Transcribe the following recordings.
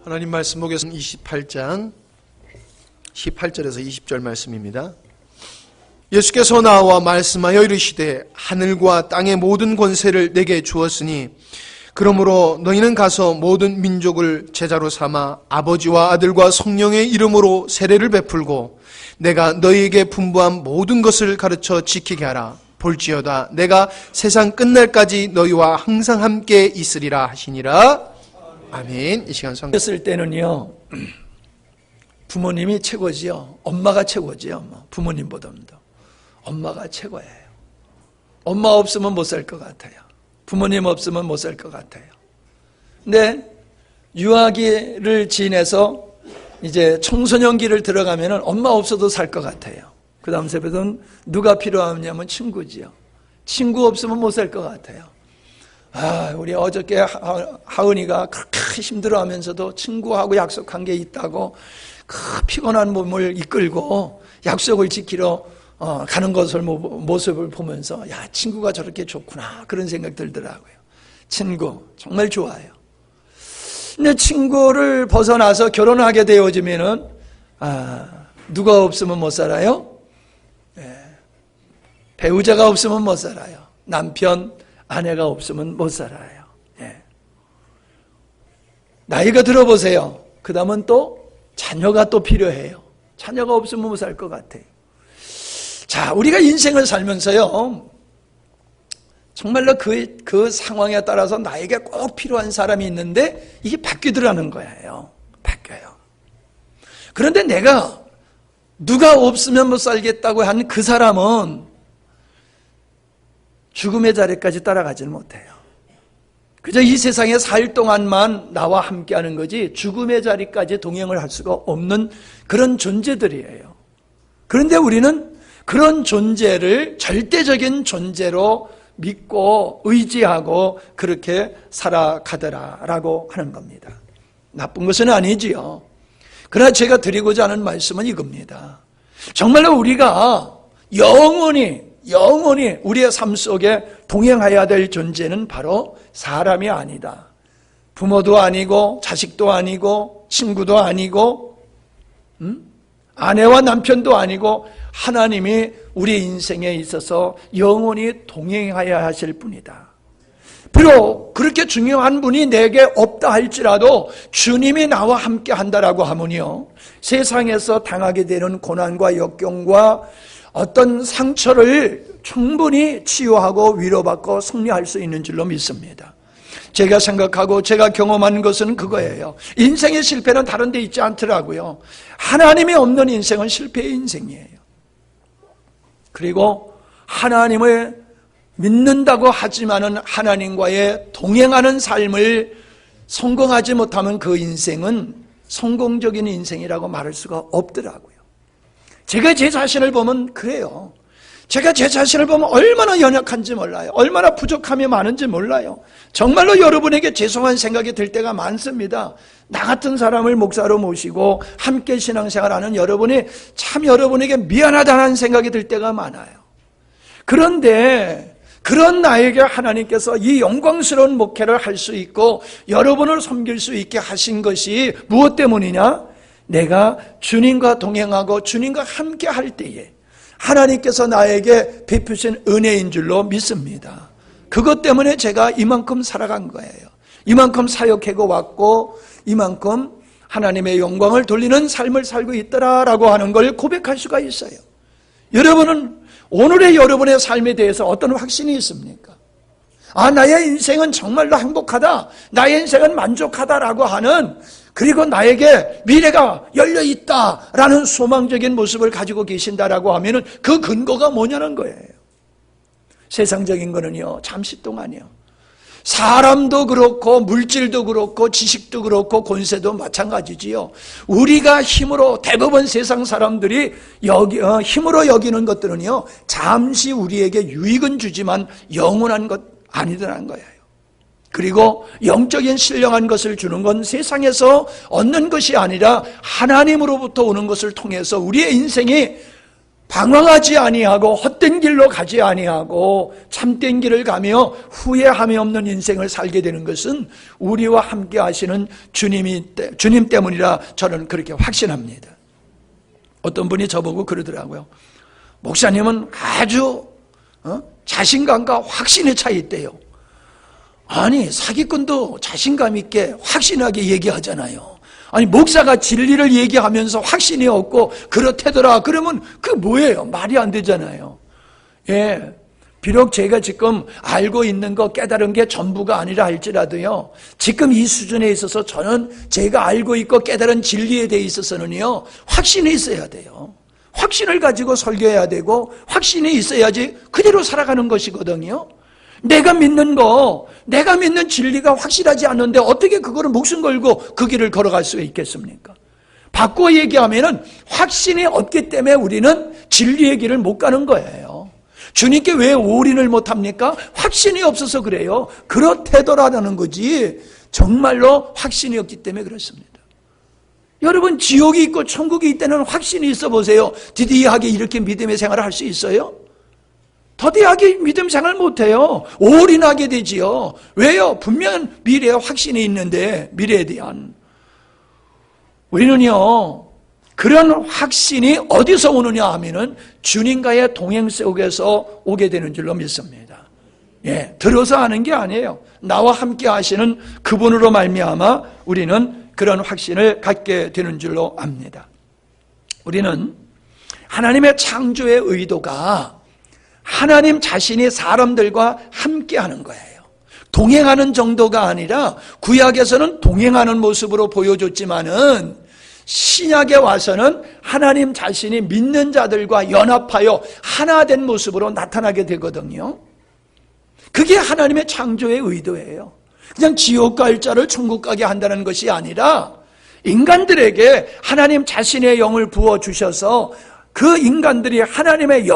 하나님 말씀 보겠습니다. 28장 18절에서 20절 말씀입니다. 예수께서 나와 말씀하여 이르시되 하늘과 땅의 모든 권세를 내게 주었으니 그러므로 너희는 가서 모든 민족을 제자로 삼아 아버지와 아들과 성령의 이름으로 세례를 베풀고 내가 너희에게 분부한 모든 것을 가르쳐 지키게 하라. 볼지어다 내가 세상 끝날까지 너희와 항상 함께 있으리라 하시니라. 아멘. 이 시간 성경 어렸을 때는요, 부모님이 최고지요. 엄마가 최고지요. 부모님보다도 엄마가 최고예요. 엄마 없으면 못 살 것 같아요. 부모님 없으면 못 살 것 같아요. 근데 유아기를 지내서 이제 청소년기를 들어가면은 엄마 없어도 살 것 같아요. 그 다음 세대는 누가 필요하냐면 친구지요. 친구 없으면 못 살 것 같아요. 우리 어저께 하은이가 그렇게 힘들어하면서도 친구하고 약속한 게 있다고 그 피곤한 몸을 이끌고 약속을 지키러 가는 모습을 보면서 야, 친구가 저렇게 좋구나 그런 생각 들더라고요. 친구 정말 좋아요. 근데 친구를 벗어나서 결혼하게 되어지면은 누가 없으면 못 살아요? 배우자가 없으면 못 살아요. 남편, 아내가 없으면 못 살아요. 나이가 들어보세요. 그 다음은 또 자녀가 또 필요해요. 자녀가 없으면 못 살 것 같아요. 자, 우리가 인생을 살면서요, 정말로 그 상황에 따라서 나에게 꼭 필요한 사람이 있는데 이게 바뀌더라는 거예요. 바뀌어요. 그런데 내가 누가 없으면 못 살겠다고 한 그 사람은 죽음의 자리까지 따라가지는 못해요. 그저 이 세상에 살 동안만 나와 함께하는 거지 죽음의 자리까지 동행을 할 수가 없는 그런 존재들이에요. 그런데 우리는 그런 존재를 절대적인 존재로 믿고 의지하고 그렇게 살아가더라라고 하는 겁니다. 나쁜 것은 아니지요. 그러나 제가 드리고자 하는 말씀은 이겁니다. 정말로 우리가 영원히 우리의 삶 속에 동행해야 될 존재는 바로 사람이 아니다. 부모도 아니고 자식도 아니고 친구도 아니고 아내와 남편도 아니고 하나님이 우리 인생에 있어서 영원히 동행하여야 하실 분이다. 비록 그렇게 중요한 분이 내게 없다 할지라도 주님이 나와 함께 한다라고 하면요, 세상에서 당하게 되는 고난과 역경과 어떤 상처를 충분히 치유하고 위로받고 승리할 수 있는 줄로 믿습니다. 제가 생각하고 제가 경험한 것은 그거예요. 인생의 실패는 다른 데 있지 않더라고요. 하나님이 없는 인생은 실패의 인생이에요. 그리고 하나님을 믿는다고 하지만은 하나님과의 동행하는 삶을 성공하지 못하면 그 인생은 성공적인 인생이라고 말할 수가 없더라고요. 제가 제 자신을 보면 그래요. 제가 제 자신을 보면 얼마나 연약한지 몰라요. 얼마나 부족함이 많은지 몰라요. 정말로 여러분에게 죄송한 생각이 들 때가 많습니다. 나 같은 사람을 목사로 모시고 함께 신앙생활하는 여러분이 참 여러분에게 미안하다는 생각이 들 때가 많아요. 그런데 그런 나에게 하나님께서 이 영광스러운 목회를 할 수 있고 여러분을 섬길 수 있게 하신 것이 무엇 때문이냐? 내가 주님과 동행하고 주님과 함께 할 때에 하나님께서 나에게 베푸신 은혜인 줄로 믿습니다. 그것 때문에 제가 이만큼 살아간 거예요. 이만큼 사역하고 왔고 이만큼 하나님의 영광을 돌리는 삶을 살고 있더라라고 하는 걸 고백할 수가 있어요. 여러분은 오늘의 여러분의 삶에 대해서 어떤 확신이 있습니까? 나의 인생은 정말로 행복하다, 나의 인생은 만족하다라고 하는, 그리고 나에게 미래가 열려있다라는 소망적인 모습을 가지고 계신다라고 하면은 그 근거가 뭐냐는 거예요. 세상적인 거는요, 잠시 동안이요. 사람도 그렇고 물질도 그렇고 지식도 그렇고 권세도 마찬가지지요. 우리가 힘으로, 대부분 세상 사람들이 힘으로 여기는 것들은요, 잠시 우리에게 유익은 주지만 영원한 것 아니더라는 거예요. 그리고 영적인 신령한 것을 주는 건 세상에서 얻는 것이 아니라 하나님으로부터 오는 것을 통해서 우리의 인생이 방황하지 아니하고 헛된 길로 가지 아니하고 참된 길을 가며 후회함이 없는 인생을 살게 되는 것은 우리와 함께 하시는 주님 때문이라 저는 그렇게 확신합니다. 어떤 분이 저보고 그러더라고요. 목사님은 아주 자신감과 확신에 차 있대요. 아니, 사기꾼도 자신감 있게 확신하게 얘기하잖아요. 아니, 목사가 진리를 얘기하면서 확신이 없고 그렇대더라 그러면 그 뭐예요? 말이 안 되잖아요. 예, 비록 제가 지금 알고 있는 거 깨달은 게 전부가 아니라 할지라도요, 지금 이 수준에 있어서 저는 제가 알고 있고 깨달은 진리에 대해 있어서는요, 확신이 있어야 돼요. 확신을 가지고 설교해야 되고 확신이 있어야지 그대로 살아가는 것이거든요. 내가 믿는 거, 내가 믿는 진리가 확실하지 않는데 어떻게 그거를 목숨 걸고 그 길을 걸어갈 수가 있겠습니까? 바꿔 얘기하면은 확신이 없기 때문에 우리는 진리의 길을 못 가는 거예요. 주님께 왜 올인을 못 합니까? 확신이 없어서 그래요. 그렇대더라라는 거지 정말로 확신이 없기 때문에 그렇습니다. 여러분, 지옥이 있고 천국이 있다는 확신이 있어 보세요. 디디하게 이렇게 믿음의 생활을 할 수 있어요? 더디하게 믿음 생활 못해요. 올인하게 되지요. 왜요? 분명한 미래에 확신이 있는데, 미래에 대한. 우리는요, 그런 확신이 어디서 오느냐 하면은 주님과의 동행 속에서 오게 되는 줄로 믿습니다. 예, 들어서 하는 게 아니에요. 나와 함께 하시는 그분으로 말미암아 우리는 그런 확신을 갖게 되는 줄로 압니다. 우리는 하나님의 창조의 의도가 하나님 자신이 사람들과 함께하는 거예요. 동행하는 정도가 아니라 구약에서는 동행하는 모습으로 보여줬지만은 신약에 와서는 하나님 자신이 믿는 자들과 연합하여 하나 된 모습으로 나타나게 되거든요. 그게 하나님의 창조의 의도예요. 그냥 지옥 갈 자를 천국 가게 한다는 것이 아니라 인간들에게 하나님 자신의 영을 부어주셔서 그 인간들이 하나님의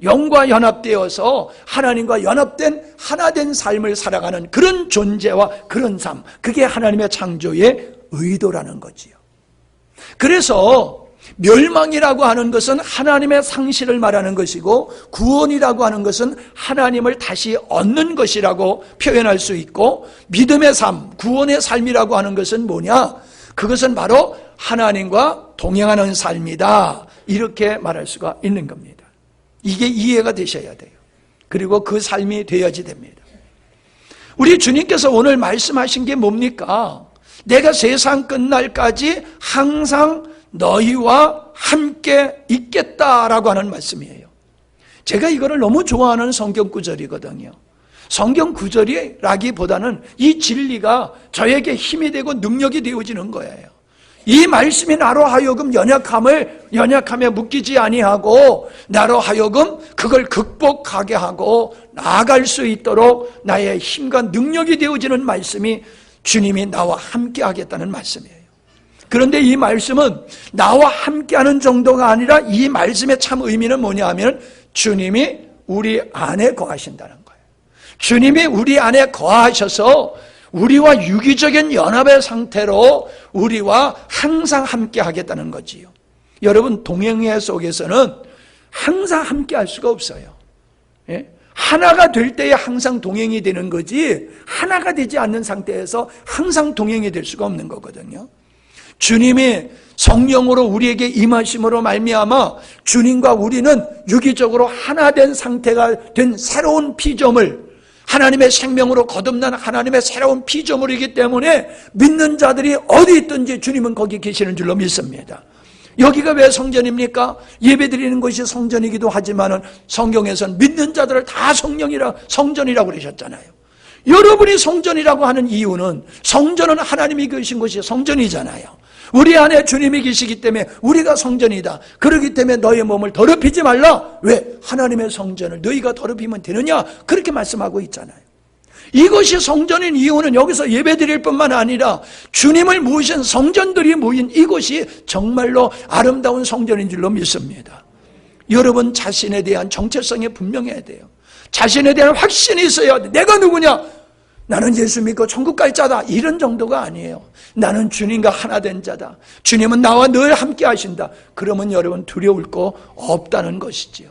영과 연합되어서 하나님과 연합된 하나된 삶을 살아가는 그런 존재와 그런 삶, 그게 하나님의 창조의 의도라는 거지요. 그래서 멸망이라고 하는 것은 하나님의 상실을 말하는 것이고 구원이라고 하는 것은 하나님을 다시 얻는 것이라고 표현할 수 있고 믿음의 삶, 구원의 삶이라고 하는 것은 뭐냐? 그것은 바로 하나님과 동행하는 삶이다. 이렇게 말할 수가 있는 겁니다. 이게 이해가 되셔야 돼요. 그리고 그 삶이 되어야지 됩니다. 우리 주님께서 오늘 말씀하신 게 뭡니까? 내가 세상 끝날까지 항상 너희와 함께 있겠다라고 하는 말씀이에요. 제가 이거를 너무 좋아하는 성경 구절이거든요. 성경 구절이라기보다는 이 진리가 저에게 힘이 되고 능력이 되어지는 거예요. 이 말씀이 나로 하여금 연약함에 묶이지 아니하고 나로 하여금 그걸 극복하게 하고 나아갈 수 있도록 나의 힘과 능력이 되어지는 말씀이 주님이 나와 함께 하겠다는 말씀이에요. 그런데 이 말씀은 나와 함께하는 정도가 아니라 이 말씀의 참 의미는 뭐냐 하면 주님이 우리 안에 거하신다는 거예요. 주님이 우리 안에 거하셔서 우리와 유기적인 연합의 상태로 우리와 항상 함께 하겠다는 거지요. 여러분, 동행의 속에서는 항상 함께 할 수가 없어요. 예? 하나가 될 때에 항상 동행이 되는 거지 하나가 되지 않는 상태에서 항상 동행이 될 수가 없는 거거든요. 주님이 성령으로 우리에게 임하심으로 말미암아 주님과 우리는 유기적으로 하나 된 상태가 된 새로운 피조물, 하나님의 생명으로 거듭난 하나님의 새로운 피조물이기 때문에 믿는 자들이 어디 있든지 주님은 거기 계시는 줄로 믿습니다. 여기가 왜 성전입니까? 예배드리는 것이 성전이기도 하지만 성경에서는 믿는 자들을 다 성전이라고 그러셨잖아요. 여러분이 성전이라고 하는 이유는 성전은 하나님이 계신 곳이 성전이잖아요. 우리 안에 주님이 계시기 때문에 우리가 성전이다. 그렇기 때문에 너의 몸을 더럽히지 말라. 왜? 하나님의 성전을 너희가 더럽히면 되느냐? 그렇게 말씀하고 있잖아요. 이것이 성전인 이유는 여기서 예배드릴 뿐만 아니라 주님을 모신 성전들이 모인 이곳이 정말로 아름다운 성전인 줄로 믿습니다. 여러분 자신에 대한 정체성이 분명해야 돼요. 자신에 대한 확신이 있어야 돼. 내가 누구냐? 나는 예수 믿고 천국 갈 자다, 이런 정도가 아니에요. 나는 주님과 하나 된 자다. 주님은 나와 늘 함께 하신다. 그러면 여러분 두려울 거 없다는 것이지요.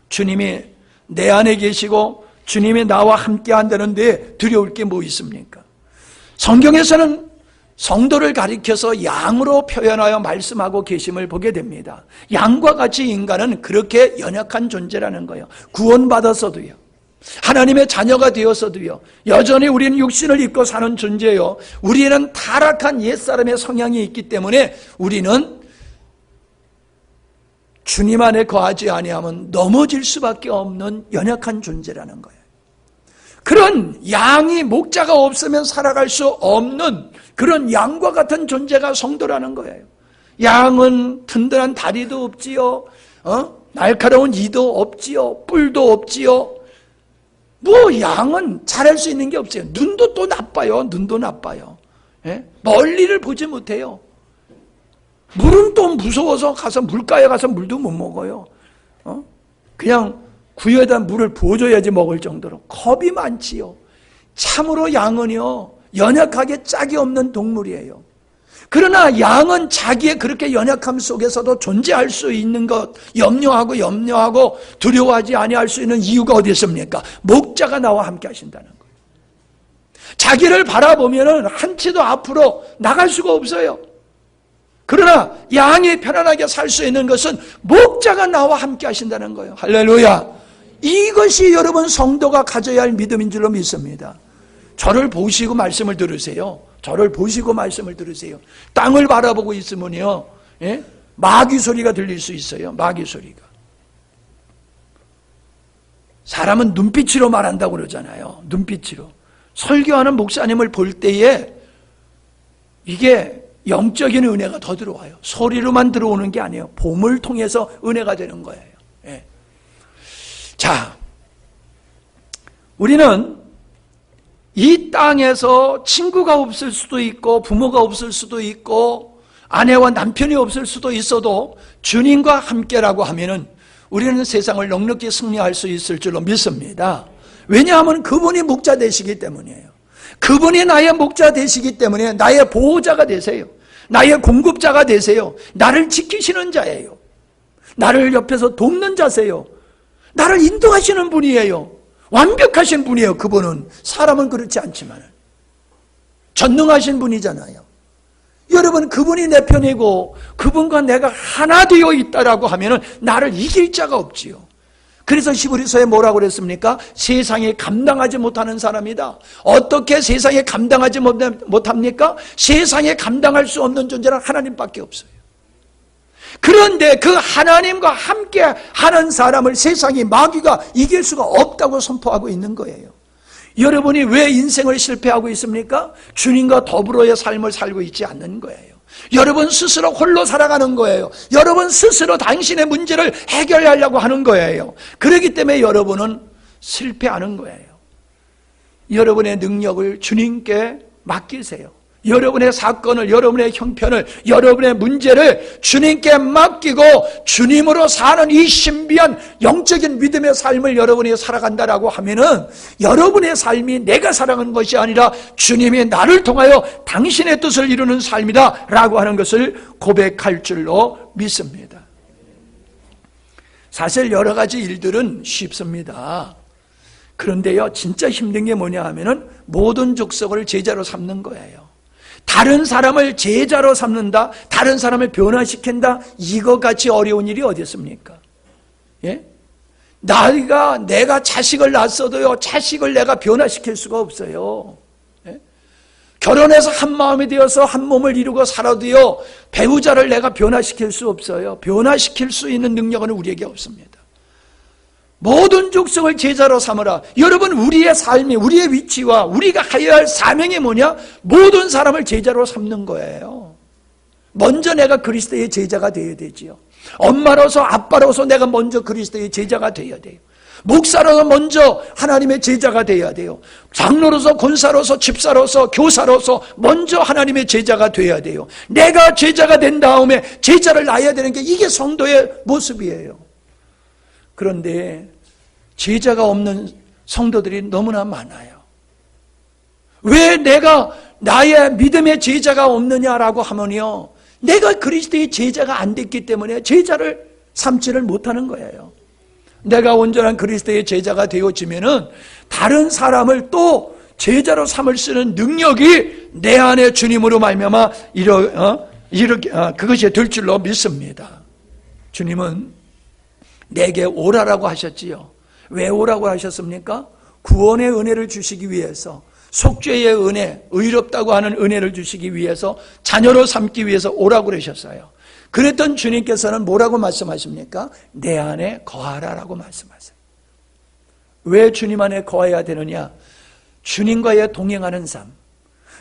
주님이 내 안에 계시고 주님이 나와 함께 한다는데 두려울 게 뭐 있습니까? 성경에서는 성도를 가리켜서 양으로 표현하여 말씀하고 계심을 보게 됩니다. 양과 같이 인간은 그렇게 연약한 존재라는 거예요. 구원받았어도요, 하나님의 자녀가 되었어도요, 여전히 우리는 육신을 입고 사는 존재예요. 우리는 타락한 옛사람의 성향이 있기 때문에 우리는 주님 안에 거하지 아니하면 넘어질 수밖에 없는 연약한 존재라는 거예요. 그런 양이 목자가 없으면 살아갈 수 없는 그런 양과 같은 존재가 성도라는 거예요. 양은 든든한 다리도 없지요, 날카로운 이도 없지요, 뿔도 없지요. 뭐 양은 잘할 수 있는 게 없어요. 눈도 또 나빠요. 눈도 나빠요. 예? 멀리를 보지 못해요. 물은 또 무서워서 가서 물가에 가서 물도 못 먹어요. 그냥 구유에다 물을 부어줘야지 먹을 정도로 겁이 많지요. 참으로 양은요, 연약하게 짝이 없는 동물이에요. 그러나 양은 자기의 그렇게 연약함 속에서도 존재할 수 있는 것, 염려하고 두려워하지 아니할 수 있는 이유가 어디 있습니까? 목자가 나와 함께 하신다는 거예요. 자기를 바라보면 한치도 앞으로 나갈 수가 없어요. 그러나 양이 편안하게 살 수 있는 것은 목자가 나와 함께 하신다는 거예요. 할렐루야. 이것이 여러분 성도가 가져야 할 믿음인 줄로 믿습니다. 저를 보시고 말씀을 들으세요. 저를 보시고 말씀을 들으세요. 땅을 바라보고 있으면요, 예? 마귀 소리가 들릴 수 있어요. 마귀 소리가. 사람은 눈빛으로 말한다고 그러잖아요. 눈빛으로. 설교하는 목사님을 볼 때에 이게 영적인 은혜가 더 들어와요. 소리로만 들어오는 게 아니에요. 봄을 통해서 은혜가 되는 거예요. 예. 자, 우리는 이 땅에서 친구가 없을 수도 있고 부모가 없을 수도 있고 아내와 남편이 없을 수도 있어도 주님과 함께라고 하면은 우리는 세상을 넉넉히 승리할 수 있을 줄로 믿습니다. 왜냐하면 그분이 목자 되시기 때문이에요. 그분이 나의 목자 되시기 때문에 나의 보호자가 되세요. 나의 공급자가 되세요. 나를 지키시는 자예요. 나를 옆에서 돕는 자세요. 나를 인도하시는 분이에요. 완벽하신 분이에요. 그분은. 사람은 그렇지 않지만 전능하신 분이잖아요. 여러분, 그분이 내 편이고 그분과 내가 하나 되어 있다라고 하면은 나를 이길 자가 없지요. 그래서 히브리서에 뭐라고 그랬습니까? 세상에 감당하지 못하는 사람이다. 어떻게 세상에 감당하지 못합니까? 세상에 감당할 수 없는 존재는 하나님밖에 없어요. 그런데 그 하나님과 함께 하는 사람을 세상이 마귀가 이길 수가 없다고 선포하고 있는 거예요. 여러분이 왜 인생을 실패하고 있습니까? 주님과 더불어의 삶을 살고 있지 않는 거예요. 여러분 스스로 홀로 살아가는 거예요. 여러분 스스로 당신의 문제를 해결하려고 하는 거예요. 그렇기 때문에 여러분은 실패하는 거예요. 여러분의 능력을 주님께 맡기세요. 여러분의 사건을, 여러분의 형편을, 여러분의 문제를 주님께 맡기고 주님으로 사는 이 신비한 영적인 믿음의 삶을 여러분이 살아간다라고 하면은 여러분의 삶이 내가 살아가는 것이 아니라 주님이 나를 통하여 당신의 뜻을 이루는 삶이다 라고 하는 것을 고백할 줄로 믿습니다. 사실 여러 가지 일들은 쉽습니다. 그런데요, 진짜 힘든 게 뭐냐 하면은 모든 족속을 제자로 삼는 거예요. 다른 사람을 제자로 삼는다, 다른 사람을 변화시킨다, 이것같이 어려운 일이 어디 있습니까? 예? 내가 자식을 낳았어도요, 자식을 내가 변화시킬 수가 없어요. 예? 결혼해서 한 마음이 되어서 한 몸을 이루고 살아도요, 배우자를 내가 변화시킬 수 없어요. 변화시킬 수 있는 능력은 우리에게 없습니다. 모든 족속을 제자로 삼으라. 여러분, 우리의 삶이, 우리의 위치와 우리가 해야 할 사명이 뭐냐? 모든 사람을 제자로 삼는 거예요. 먼저 내가 그리스도의 제자가 되어야 되지요. 엄마로서 아빠로서 내가 먼저 그리스도의 제자가 되어야 돼요. 목사로서 먼저 하나님의 제자가 되어야 돼요. 장로로서, 권사로서, 집사로서, 교사로서 먼저 하나님의 제자가 되어야 돼요. 내가 제자가 된 다음에 제자를 낳아야 되는 게 이게 성도의 모습이에요. 그런데 제자가 없는 성도들이 너무나 많아요. 왜 내가 나의 믿음의 제자가 없느냐라고 하면요, 내가 그리스도의 제자가 안 됐기 때문에 제자를 삼지를 못하는 거예요. 내가 온전한 그리스도의 제자가 되어지면은 다른 사람을 또 제자로 삼을 수 있는 능력이 내 안에 주님으로 말미암아 그것이 될 줄로 믿습니다. 주님은 내게 오라라고 하셨지요. 왜 오라고 하셨습니까? 구원의 은혜를 주시기 위해서, 속죄의 은혜, 의롭다고 하는 은혜를 주시기 위해서, 자녀로 삼기 위해서 오라고 그러셨어요. 그랬던 주님께서는 뭐라고 말씀하십니까? 내 안에 거하라라고 말씀하세요. 왜 주님 안에 거해야 되느냐? 주님과의 동행하는 삶,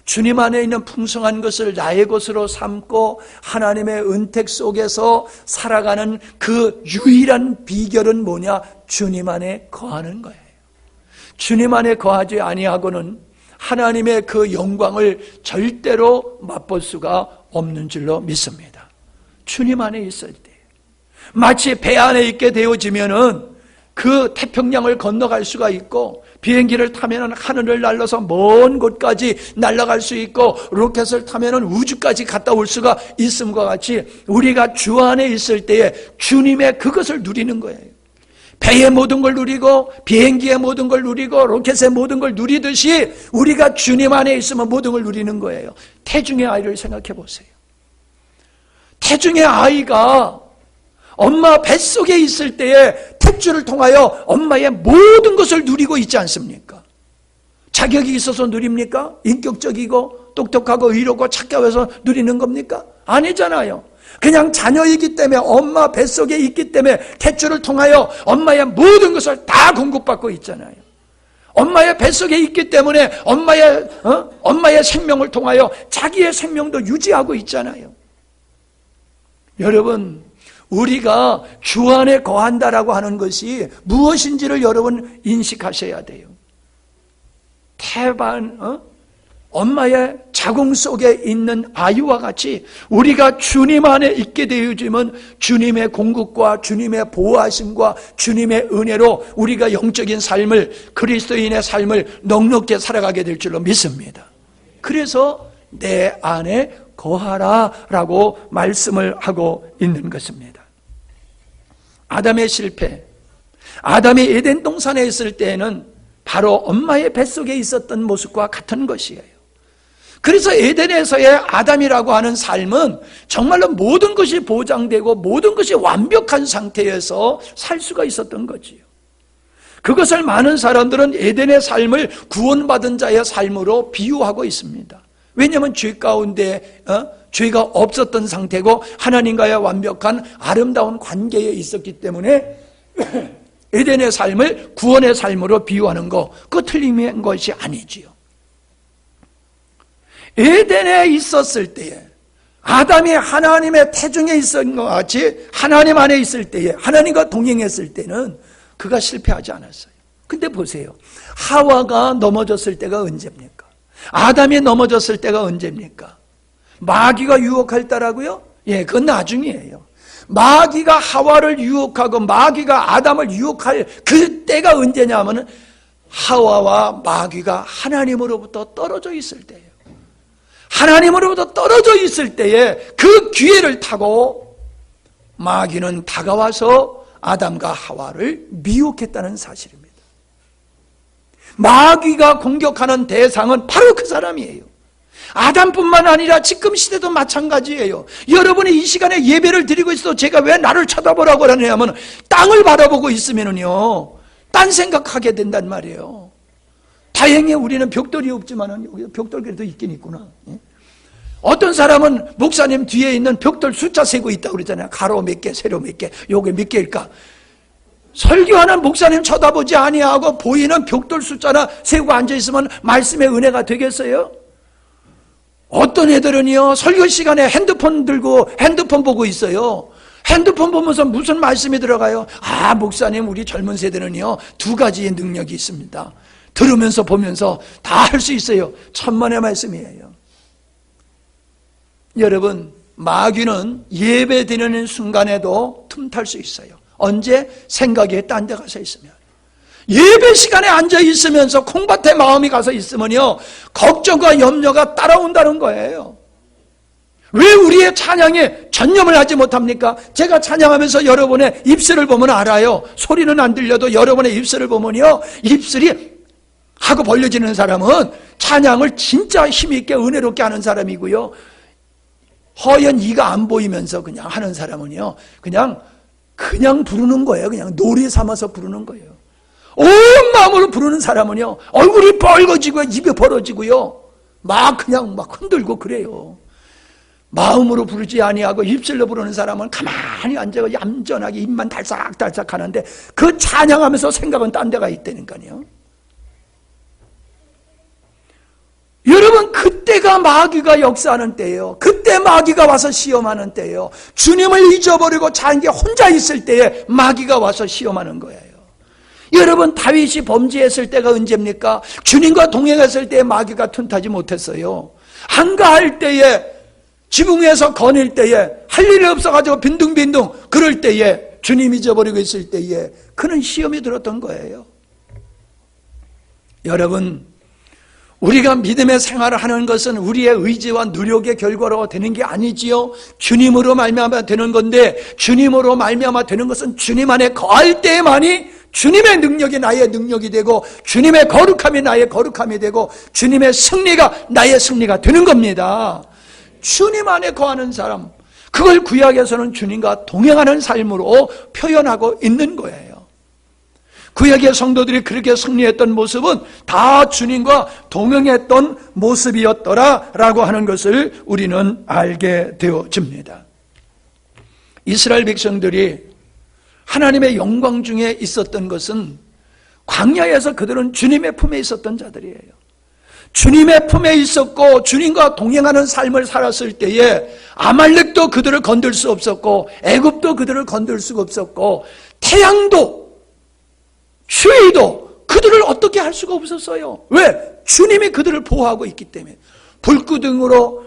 주님 안에 있는 풍성한 것을 나의 것으로 삼고 하나님의 은택 속에서 살아가는 그 유일한 비결은 뭐냐? 주님 안에 거하는 거예요. 주님 안에 거하지 아니하고는 하나님의 그 영광을 절대로 맛볼 수가 없는 줄로 믿습니다. 주님 안에 있을 때, 마치 배 안에 있게 되어지면은 그 태평양을 건너갈 수가 있고, 비행기를 타면은 하늘을 날아서 먼 곳까지 날아갈 수 있고, 로켓을 타면은 우주까지 갔다 올 수가 있음과 같이 우리가 주 안에 있을 때에 주님의 그것을 누리는 거예요. 배의 모든 걸 누리고 비행기의 모든 걸 누리고 로켓의 모든 걸 누리듯이 우리가 주님 안에 있으면 모든 걸 누리는 거예요. 태중의 아이를 생각해 보세요. 태중의 아이가 엄마 뱃속에 있을 때에 탯줄을 통하여 엄마의 모든 것을 누리고 있지 않습니까? 자격이 있어서 누립니까? 인격적이고 똑똑하고 의롭고 착하고 해서 누리는 겁니까? 아니잖아요. 그냥 자녀이기 때문에, 엄마 뱃속에 있기 때문에 탯줄을 통하여 엄마의 모든 것을 다 공급받고 있잖아요. 엄마의 뱃속에 있기 때문에 엄마의 생명을 통하여 자기의 생명도 유지하고 있잖아요. 여러분, 우리가 주 안에 거한다라고 하는 것이 무엇인지를 여러분 인식하셔야 돼요. 엄마의 자궁 속에 있는 아이와 같이 우리가 주님 안에 있게 되어지면 주님의 공급과 주님의 보호하심과 주님의 은혜로 우리가 영적인 삶을, 그리스도인의 삶을 넉넉히 살아가게 될 줄로 믿습니다. 그래서 내 안에 거하라라고 말씀을 하고 있는 것입니다. 아담의 실패, 아담이 에덴 동산에 있을 때에는 바로 엄마의 뱃속에 있었던 모습과 같은 것이에요. 그래서 에덴에서의 아담이라고 하는 삶은 정말로 모든 것이 보장되고 모든 것이 완벽한 상태에서 살 수가 있었던 거지요. 그것을 많은 사람들은 에덴의 삶을 구원받은 자의 삶으로 비유하고 있습니다. 왜냐하면 죄 가운데 죄가 없었던 상태고 하나님과의 완벽한 아름다운 관계에 있었기 때문에 에덴의 삶을 구원의 삶으로 비유하는 거, 그거 틀린 것이 아니지요. 에덴에 있었을 때에 아담이 하나님의 태중에 있었던 것 같이 하나님 안에 있을 때에, 하나님과 동행했을 때는 그가 실패하지 않았어요. 근데 보세요, 하와가 넘어졌을 때가 언제입니까? 아담이 넘어졌을 때가 언제입니까? 마귀가 유혹할 때라고요? 예, 그건 나중이에요. 마귀가 하와를 유혹하고 마귀가 아담을 유혹할 그때가 언제냐면 하와와 마귀가 하나님으로부터 떨어져 있을 때예요. 하나님으로부터 떨어져 있을 때에 그 기회를 타고 마귀는 다가와서 아담과 하와를 미혹했다는 사실입니다. 마귀가 공격하는 대상은 바로 그 사람이에요. 아담뿐만 아니라 지금 시대도 마찬가지예요. 여러분이 이 시간에 예배를 드리고 있어도 제가 왜 나를 쳐다보라고 하냐면 땅을 바라보고 있으면요, 딴 생각하게 된단 말이에요. 다행히 우리는 벽돌이 없지만은 여기 벽돌 그래도 있긴 있구나. 어떤 사람은 목사님 뒤에 있는 벽돌 숫자 세고 있다고 그러잖아요. 가로 몇 개, 세로 몇 개, 요게 몇 개일까? 설교하는 목사님 쳐다보지 아니하고 보이는 벽돌 숫자나 세고 앉아있으면 말씀의 은혜가 되겠어요? 어떤 애들은요, 설교 시간에 핸드폰 들고 핸드폰 보고 있어요. 핸드폰 보면서 무슨 말씀이 들어가요? 아, 목사님, 우리 젊은 세대는요, 두 가지의 능력이 있습니다. 들으면서 보면서 다 할 수 있어요. 천만의 말씀이에요. 여러분, 마귀는 예배 드리는 순간에도 틈탈 수 있어요. 언제? 생각이 딴 데 가서 있으면. 예배 시간에 앉아 있으면서 콩밭에 마음이 가서 있으면요, 걱정과 염려가 따라온다는 거예요. 왜 우리의 찬양에 전념을 하지 못합니까? 제가 찬양하면서 여러분의 입술을 보면 알아요. 소리는 안 들려도 여러분의 입술을 보면요, 입술이 하고 벌려지는 사람은 찬양을 진짜 힘있게 은혜롭게 하는 사람이고요, 허연 이가 안 보이면서 그냥 하는 사람은요, 그냥 부르는 거예요. 그냥 놀이 삼아서 부르는 거예요. 온 마음으로 부르는 사람은요, 얼굴이 빨개지고 입이 벌어지고요, 막 흔들고 그래요. 마음으로 부르지 아니하고 입술로 부르는 사람은 가만히 앉아서 얌전하게 입만 달싹달싹 하는데 그 찬양하면서 생각은 딴 데가 있다니까요. 여러분, 그때가 마귀가 역사하는 때예요. 그때 마귀가 와서 시험하는 때예요. 주님을 잊어버리고 자기 혼자 있을 때에 마귀가 와서 시험하는 거예요. 여러분, 다윗이 범죄했을 때가 언제입니까? 주님과 동행했을 때에 마귀가 틈타지 못했어요. 한가할 때에, 지붕 위에서 거닐 때에, 할 일이 없어가지고 빈둥빈둥 그럴 때에, 주님 잊어버리고 있을 때에 그는 시험이 들었던 거예요. 여러분, 우리가 믿음의 생활을 하는 것은 우리의 의지와 노력의 결과로 되는 게 아니지요. 주님으로 말미암아 되는 건데, 주님으로 말미암아 되는 것은 주님 안에 거할 때만이 주님의 능력이 나의 능력이 되고, 주님의 거룩함이 나의 거룩함이 되고, 주님의 승리가 나의 승리가 되는 겁니다. 주님 안에 거하는 사람, 그걸 구약에서는 주님과 동행하는 삶으로 표현하고 있는 거예요. 구약의 성도들이 그렇게 승리했던 모습은 다 주님과 동행했던 모습이었더라라고 하는 것을 우리는 알게 되어집니다. 이스라엘 백성들이 하나님의 영광 중에 있었던 것은 광야에서 그들은 주님의 품에 있었던 자들이에요. 주님의 품에 있었고 주님과 동행하는 삶을 살았을 때에 아말렉도 그들을 건들 수 없었고 애굽도 그들을 건들 수가 없었고 태양도 추위도 그들을 어떻게 할 수가 없었어요. 왜? 주님이 그들을 보호하고 있기 때문에. 불기둥으로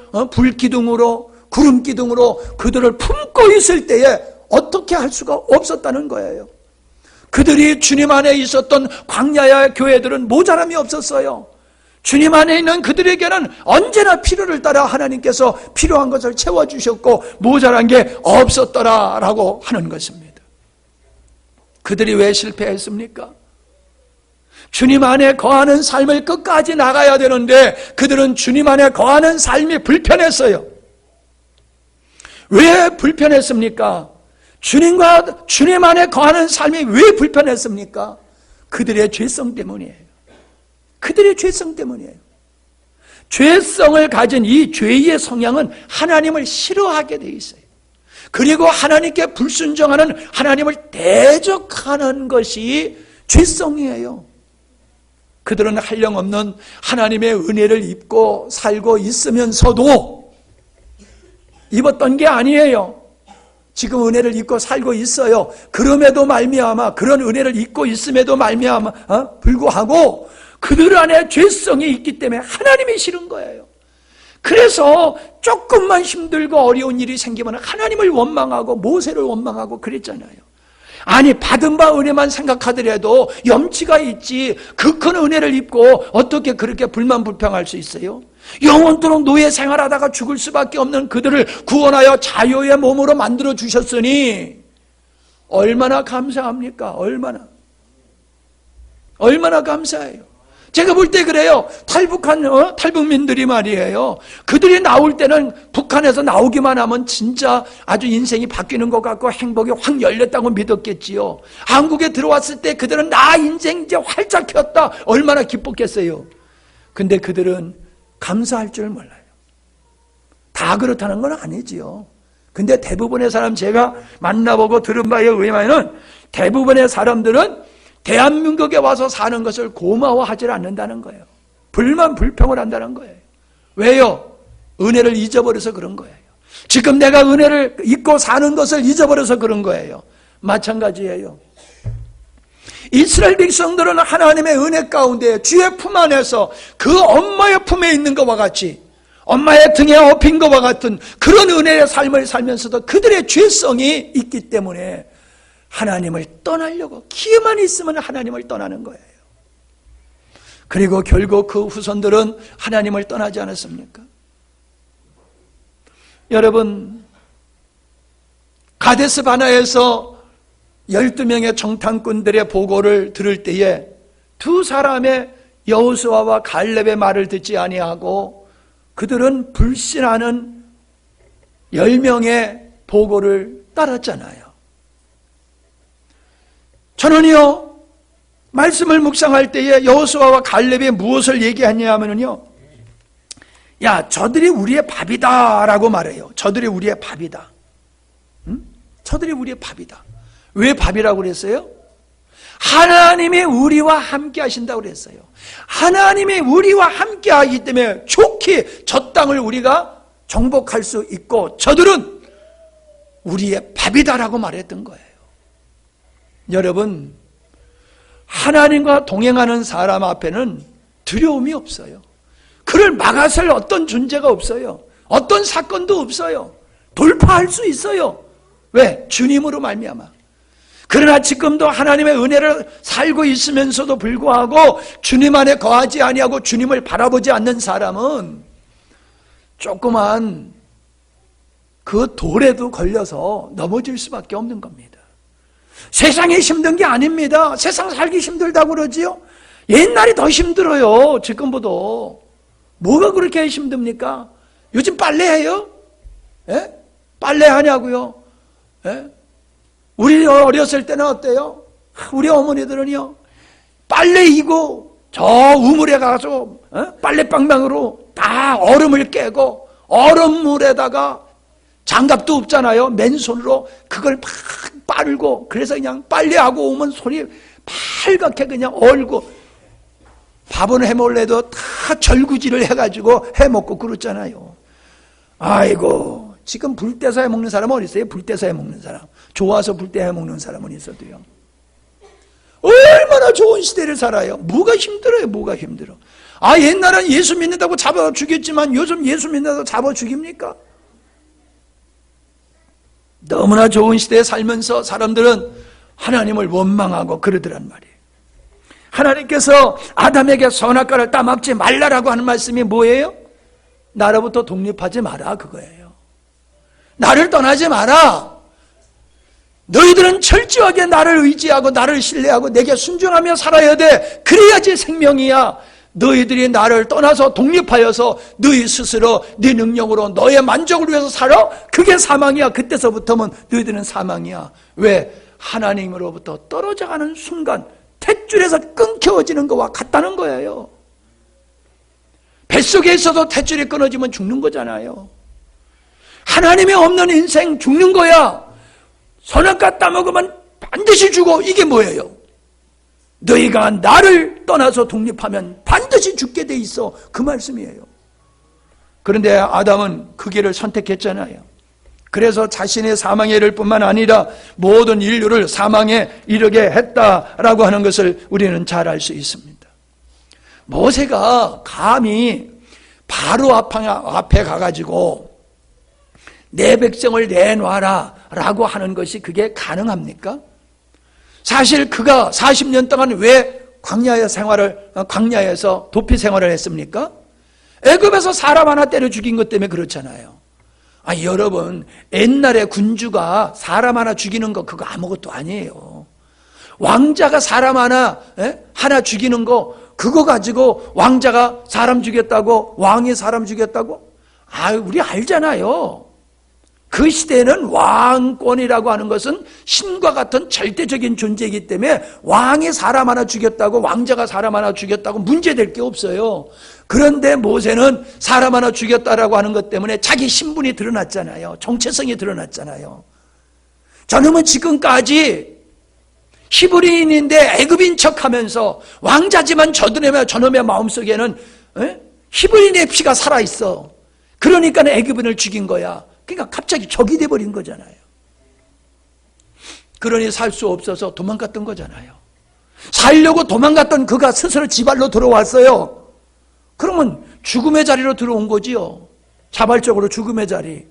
구름기둥으로 그들을 품고 있을 때에 어떻게 할 수가 없었다는 거예요. 그들이 주님 안에 있었던 광야의 교회들은 모자람이 없었어요. 주님 안에 있는 그들에게는 언제나 필요를 따라 하나님께서 필요한 것을 채워주셨고 모자란 게 없었더라라고 하는 것입니다. 그들이 왜 실패했습니까? 주님 안에 거하는 삶을 끝까지 나가야 되는데 그들은 주님 안에 거하는 삶이 불편했어요. 왜 불편했습니까? 주님 안에 거하는 삶이 왜 불편했습니까? 그들의 죄성 때문이에요. 그들의 죄성 때문이에요. 죄성을 가진 이 죄의 성향은 하나님을 싫어하게 돼 있어요. 그리고 하나님께 불순종하는 하나님을 대적하는 것이 죄성이에요. 그들은 한량없는 하나님의 은혜를 입고 살고 있으면서도 입었던 게 아니에요. 지금 은혜를 입고 살고 있어요. 그럼에도 말미암아 그런 은혜를 입고 있음에도 말미암아 불구하고 그들 안에 죄성이 있기 때문에 하나님이 싫은 거예요. 그래서 조금만 힘들고 어려운 일이 생기면 하나님을 원망하고 모세를 원망하고 그랬잖아요. 아니 받은 바 은혜만 생각하더라도 염치가 있지 그 큰 은혜를 입고 어떻게 그렇게 불만불평할 수 있어요? 영원토록 노예 생활하다가 죽을 수밖에 없는 그들을 구원하여 자유의 몸으로 만들어 주셨으니 얼마나 감사합니까? 얼마나 감사해요. 제가 볼 때 그래요. 탈북민들이 말이에요. 그들이 나올 때는 북한에서 나오기만 하면 진짜 아주 인생이 바뀌는 것 같고 행복이 확 열렸다고 믿었겠지요. 한국에 들어왔을 때 그들은 나 인생 이제 활짝 폈다. 얼마나 기뻤겠어요. 근데 그들은 감사할 줄 몰라요. 다 그렇다는 건 아니지요. 근데 대부분의 사람 제가 만나보고 들은 바에 의하면 대부분의 사람들은 대한민국에 와서 사는 것을 고마워하지 않는다는 거예요. 불만 불평을 한다는 거예요. 왜요? 은혜를 잊어버려서 그런 거예요. 지금 내가 은혜를 잊고 사는 것을 잊어버려서 그런 거예요. 마찬가지예요. 이스라엘 백성들은 하나님의 은혜 가운데 주의 품 안에서 그 엄마의 품에 있는 것과 같이 엄마의 등에 업힌 것과 같은 그런 은혜의 삶을 살면서도 그들의 죄성이 있기 때문에 하나님을 떠나려고 기회만 있으면 하나님을 떠나는 거예요. 그리고 결국 그 후손들은 하나님을 떠나지 않았습니까? 여러분, 가데스 바나에서 12명의 정탐꾼들의 보고를 들을 때에 두 사람의 여호수아와 갈렙의 말을 듣지 아니하고 그들은 불신하는 10명의 보고를 따랐잖아요. 저는요, 말씀을 묵상할 때에 여호수아와 갈렙이 무엇을 얘기하냐 하면요, 야, 저들이 우리의 밥이다 라고 말해요. 저들이 우리의 밥이다. 저들이 우리의 밥이다. 왜 밥이라고 그랬어요? 하나님이 우리와 함께 하신다고 그랬어요. 하나님이 우리와 함께 하기 때문에 좋게 저 땅을 우리가 정복할 수 있고 저들은 우리의 밥이다라고 말했던 거예요. 여러분, 하나님과 동행하는 사람 앞에는 두려움이 없어요. 그를 막아설 어떤 존재가 없어요. 어떤 사건도 없어요. 돌파할 수 있어요. 왜? 주님으로 말미암아. 그러나 지금도 하나님의 은혜를 살고 있으면서도 불구하고 주님 안에 거하지 아니하고 주님을 바라보지 않는 사람은 조그만 그 돌에도 걸려서 넘어질 수밖에 없는 겁니다. 세상이 힘든 게 아닙니다. 세상 살기 힘들다고 그러지요? 옛날이 더 힘들어요. 지금보다. 뭐가 그렇게 힘듭니까? 요즘 빨래해요? 예? 빨래하냐고요? 예? 우리 어렸을 때는 어때요? 우리 어머니들은요, 빨래 이고 저 우물에 가서 빨래방망이로 다 얼음을 깨고 얼음물에다가 장갑도 없잖아요. 맨손으로 그걸 막 빨고, 그래서 그냥 빨래하고 오면 손이 팔갛게 그냥 얼고, 밥은 해먹을래도 다 절구지를 해가지고 해먹고 그렇잖아요. 아이고, 지금 불 떼서 해먹는 사람은 어디 있어요? 불 떼서 해먹는 사람. 좋아서 불 떼서 해먹는 사람은 있어도요. 얼마나 좋은 시대를 살아요. 뭐가 힘들어요? 뭐가 힘들어. 아, 옛날엔 예수 믿는다고 잡아 죽였지만 요즘 예수 믿는다고 잡아 죽입니까? 너무나 좋은 시대에 살면서 사람들은 하나님을 원망하고 그러더란 말이에요. 하나님께서 아담에게 선악과를 따먹지 말라라고 하는 말씀이 뭐예요? 나로부터 독립하지 마라, 그거예요. 나를 떠나지 마라. 너희들은 철저하게 나를 의지하고 나를 신뢰하고 내게 순종하며 살아야 돼. 그래야지 생명이야. 너희들이 나를 떠나서 독립하여서 너희 스스로 네 능력으로 너의 만족을 위해서 살아? 그게 사망이야. 그때서부터는 너희들은 사망이야. 왜? 하나님으로부터 떨어져가는 순간 탯줄에서 끊겨지는 것과 같다는 거예요. 뱃속에 있어도 탯줄이 끊어지면 죽는 거잖아요. 하나님이 없는 인생 죽는 거야. 선악과 따먹으면 반드시 죽어. 이게 뭐예요? 너희가 나를 떠나서 독립하면 반드시 죽게 돼 있어. 그 말씀이에요. 그런데 아담은 그 길을 선택했잖아요. 그래서 자신의 사망에 이를 뿐만 아니라 모든 인류를 사망에 이르게 했다라고 하는 것을 우리는 잘 알 수 있습니다. 모세가 감히 바로 앞에 가가지고 내 백성을 내놔라 라고 하는 것이 그게 가능합니까? 사실 그가 40년 동안 왜 광야에서 도피 생활을 했습니까? 애굽에서 사람 하나 때려 죽인 것 때문에 그렇잖아요. 아, 여러분, 옛날에 군주가 사람 하나 죽이는 거 그거 아무것도 아니에요. 왕자가 사람 하나 죽이는 거 그거 가지고 왕자가 사람 죽였다고, 왕이 사람 죽였다고? 아, 우리 알잖아요. 그 시대에는 왕권이라고 하는 것은 신과 같은 절대적인 존재이기 때문에 왕이 사람 하나 죽였다고, 왕자가 사람 하나 죽였다고 문제될 게 없어요. 그런데 모세는 사람 하나 죽였다라고 하는 것 때문에 자기 신분이 드러났잖아요. 정체성이 드러났잖아요. 저놈은 지금까지 히브리인인데 애굽인 척하면서 왕자지만 저놈의 마음속에는 히브리인의 피가 살아있어. 그러니까 애굽인을 죽인 거야. 그러니까 갑자기 적이 돼버린 거잖아요. 그러니 살 수 없어서 도망갔던 거잖아요. 살려고 도망갔던 그가 스스로 지발로 들어왔어요. 그러면 죽음의 자리로 들어온 거지요. 자발적으로 죽음의 자리.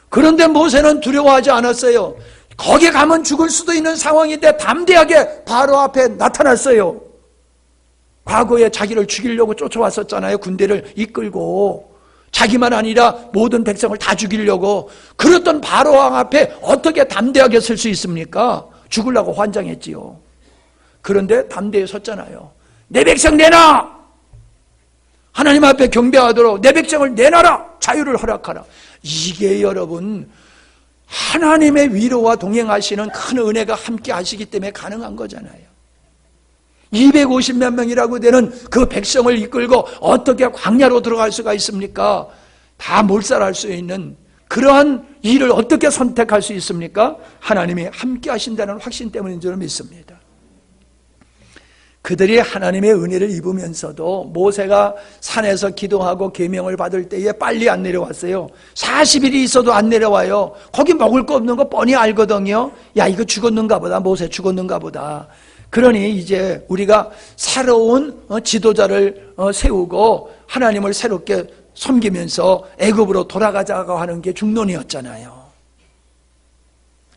그런데 모세는 두려워하지 않았어요. 거기 가면 죽을 수도 있는 상황인데 담대하게 바로 앞에 나타났어요. 과거에 자기를 죽이려고 쫓아왔었잖아요. 군대를 이끌고 자기만 아니라 모든 백성을 다 죽이려고. 그랬던 바로왕 앞에 어떻게 담대하게 설 수 있습니까? 죽으려고 환장했지요. 그런데 담대히 섰잖아요. 내 백성 내놔! 하나님 앞에 경배하도록 내 백성을 내놔라! 자유를 허락하라. 이게 여러분 하나님의 위로와 동행하시는 큰 은혜가 함께 하시기 때문에 가능한 거잖아요. 250몇 명이라고 되는 그 백성을 이끌고 어떻게 광야로 들어갈 수가 있습니까? 다 몰살할 수 있는 그러한 일을 어떻게 선택할 수 있습니까? 하나님이 함께 하신다는 확신 때문인 줄 믿습니다. 그들이 하나님의 은혜를 입으면서도 모세가 산에서 기도하고 계명을 받을 때에 빨리 안 내려왔어요. 40일이 있어도 안 내려와요. 거기 먹을 거 없는 거 뻔히 알거든요. 야, 이거 죽었는가 보다. 모세 죽었는가 보다. 그러니 이제 우리가 새로운 지도자를 세우고 하나님을 새롭게 섬기면서 애굽으로 돌아가자고 하는 게 중론이었잖아요.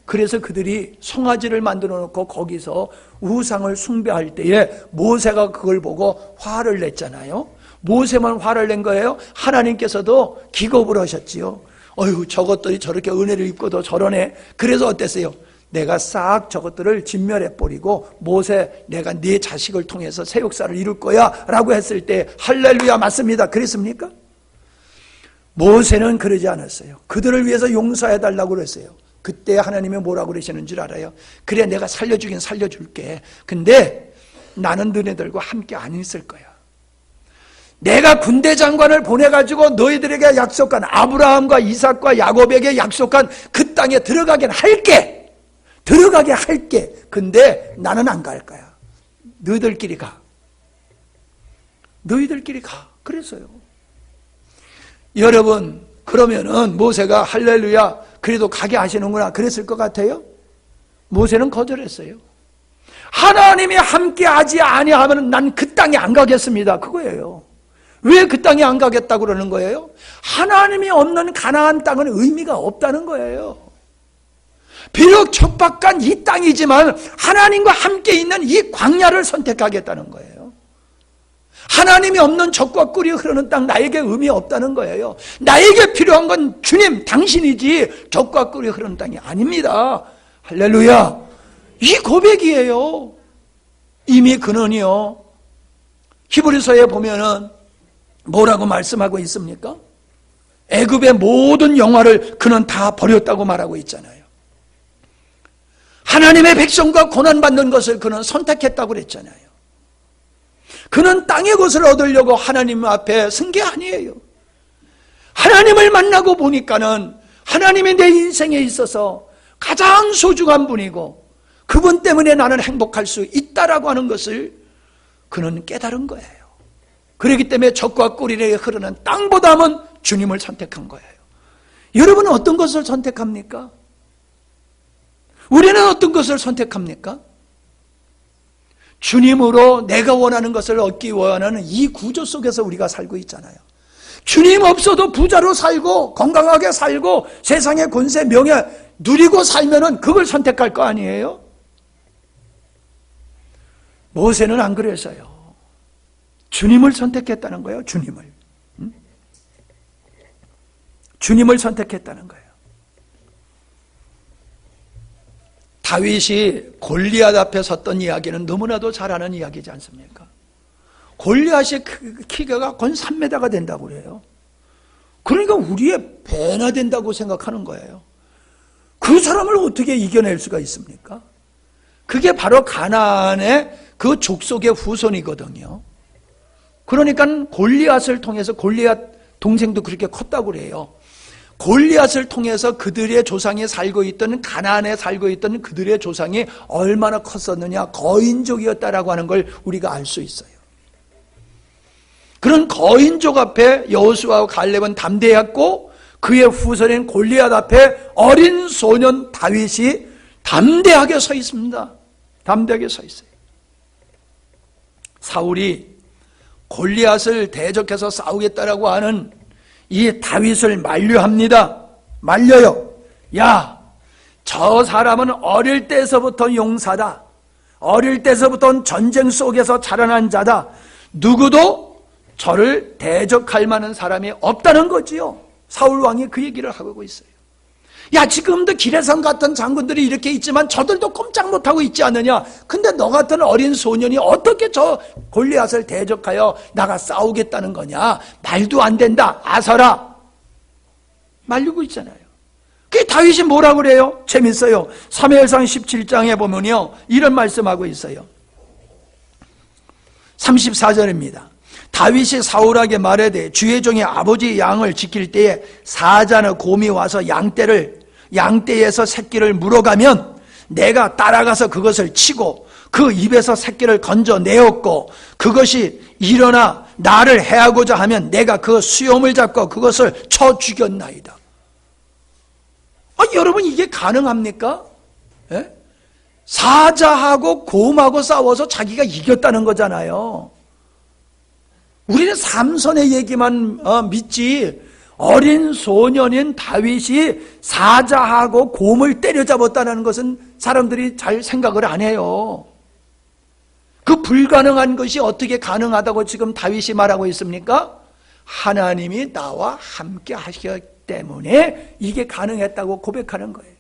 그래서 그들이 송아지를 만들어 놓고 거기서 우상을 숭배할 때에 모세가 그걸 보고 화를 냈잖아요. 모세만 화를 낸 거예요? 하나님께서도 기겁을 하셨지요. 어휴, 저것들이 저렇게 은혜를 입고도 저러네. 그래서 어땠어요? 내가 싹 저것들을 진멸해버리고 모세 내가 네 자식을 통해서 새 역사를 이룰 거야 라고 했을 때 할렐루야 맞습니다. 그랬습니까? 모세는 그러지 않았어요. 그들을 위해서 용서해달라고 그랬어요. 그때 하나님이 뭐라고 그러시는 줄 알아요? 그래 내가 살려주긴 살려줄게. 근데 나는 너네들과 함께 안 있을 거야. 내가 군대 장관을 보내가지고 너희들에게 약속한 아브라함과 이삭과 야곱에게 약속한 그 땅에 들어가긴 할게. 들어가게 할게. 근데 나는 안 갈 거야. 너희들끼리 가. 너희들끼리 가. 그랬어요. 여러분 그러면은 모세가 할렐루야 그래도 가게 하시는구나 그랬을 것 같아요? 모세는 거절했어요. 하나님이 함께 하지 아니하면 난 그 땅에 안 가겠습니다. 그거예요. 왜 그 땅에 안 가겠다고 그러는 거예요? 하나님이 없는 가나안 땅은 의미가 없다는 거예요. 비록 척박한 이 땅이지만 하나님과 함께 있는 이 광야를 선택하겠다는 거예요. 하나님이 없는 적과 꿀이 흐르는 땅 나에게 의미 없다는 거예요. 나에게 필요한 건 주님 당신이지 적과 꿀이 흐르는 땅이 아닙니다. 할렐루야. 이 고백이에요. 이미 그는요 히브리서에 보면은 뭐라고 말씀하고 있습니까? 애굽의 모든 영화를 그는 다 버렸다고 말하고 있잖아요. 하나님의 백성과 고난받는 것을 그는 선택했다고 그랬잖아요. 그는 땅의 것을 얻으려고 하나님 앞에 쓴 게 아니에요. 하나님을 만나고 보니까는 하나님이 내 인생에 있어서 가장 소중한 분이고 그분 때문에 나는 행복할 수 있다라고 하는 것을 그는 깨달은 거예요. 그렇기 때문에 적과 꿀이에 흐르는 땅보다는 주님을 선택한 거예요. 여러분은 어떤 것을 선택합니까? 우리는 어떤 것을 선택합니까? 주님으로 내가 원하는 것을 얻기 원하는 이 구조 속에서 우리가 살고 있잖아요. 주님 없어도 부자로 살고 건강하게 살고 세상의 권세 명예 누리고 살면은 그걸 선택할 거 아니에요? 모세는 안 그래서요. 주님을 선택했다는 거예요. 주님을. 주님을 선택했다는 거예요. 다윗이 골리앗 앞에 섰던 이야기는 너무나도 잘 아는 이야기지 않습니까? 골리앗의 키가 건 3m가 된다고 그래요. 그러니까 우리의 배나 된다고 생각하는 거예요. 그 사람을 어떻게 이겨낼 수가 있습니까? 그게 바로 가나안의 그 족속의 후손이거든요. 그러니까 골리앗을 통해서 골리앗 동생도 그렇게 컸다고 그래요. 골리앗을 통해서 그들의 조상이 살고 있던 가나안에 살고 있던 그들의 조상이 얼마나 컸었느냐 거인족이었다라고 하는 걸 우리가 알 수 있어요. 그런 거인족 앞에 여호수아와 갈렙은 담대했고 그의 후손인 골리앗 앞에 어린 소년 다윗이 담대하게 서 있습니다. 담대하게 서 있어요. 사울이 골리앗을 대적해서 싸우겠다라고 하는 이 다윗을 만류합니다. 말려요. 야, 저 사람은 어릴 때서부터 용사다. 어릴 때서부터 전쟁 속에서 자라난 자다. 누구도 저를 대적할 만한 사람이 없다는 거지요. 사울 왕이 그 얘기를 하고 있어요. 야, 지금도 기레성 같은 장군들이 이렇게 있지만 저들도 꼼짝 못하고 있지 않느냐. 근데 너 같은 어린 소년이 어떻게 저 골리앗을 대적하여 나가 싸우겠다는 거냐. 말도 안 된다. 아서라. 말리고 있잖아요. 그 다윗이 뭐라고 그래요? 재밌어요. 사무엘상 17장에 보면요, 이런 말씀하고 있어요. 34절입니다. 다윗이 사울에게 말하되 주의 종이 아버지 양을 지킬 때에 사자나 곰이 와서 양떼에서 새끼를 물어가면 내가 따라가서 그것을 치고 그 입에서 새끼를 건져내었고 그것이 일어나 나를 해하고자 하면 내가 그 수염을 잡고 그것을 쳐 죽였나이다. 여러분, 이게 가능합니까? 예? 사자하고 곰하고 싸워서 자기가 이겼다는 거잖아요. 우리는 삼손의 얘기만 믿지, 어린 소년인 다윗이 사자하고 곰을 때려잡았다는 것은 사람들이 잘 생각을 안 해요. 그 불가능한 것이 어떻게 가능하다고 지금 다윗이 말하고 있습니까? 하나님이 나와 함께 하셨기 때문에 이게 가능했다고 고백하는 거예요.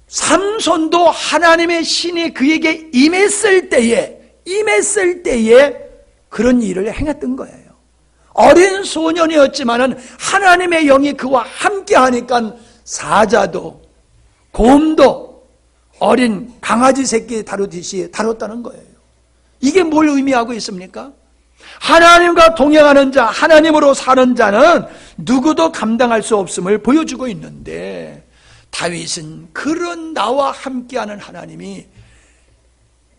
삼손도 하나님의 신이 그에게 임했을 때에 그런 일을 행했던 거예요. 어린 소년이었지만은 하나님의 영이 그와 함께 하니까 사자도 곰도 어린 강아지 새끼 다루듯이 다뤘다는 거예요. 이게 뭘 의미하고 있습니까? 하나님과 동행하는 자, 하나님으로 사는 자는 누구도 감당할 수 없음을 보여주고 있는데, 다윗은 그런 나와 함께하는 하나님이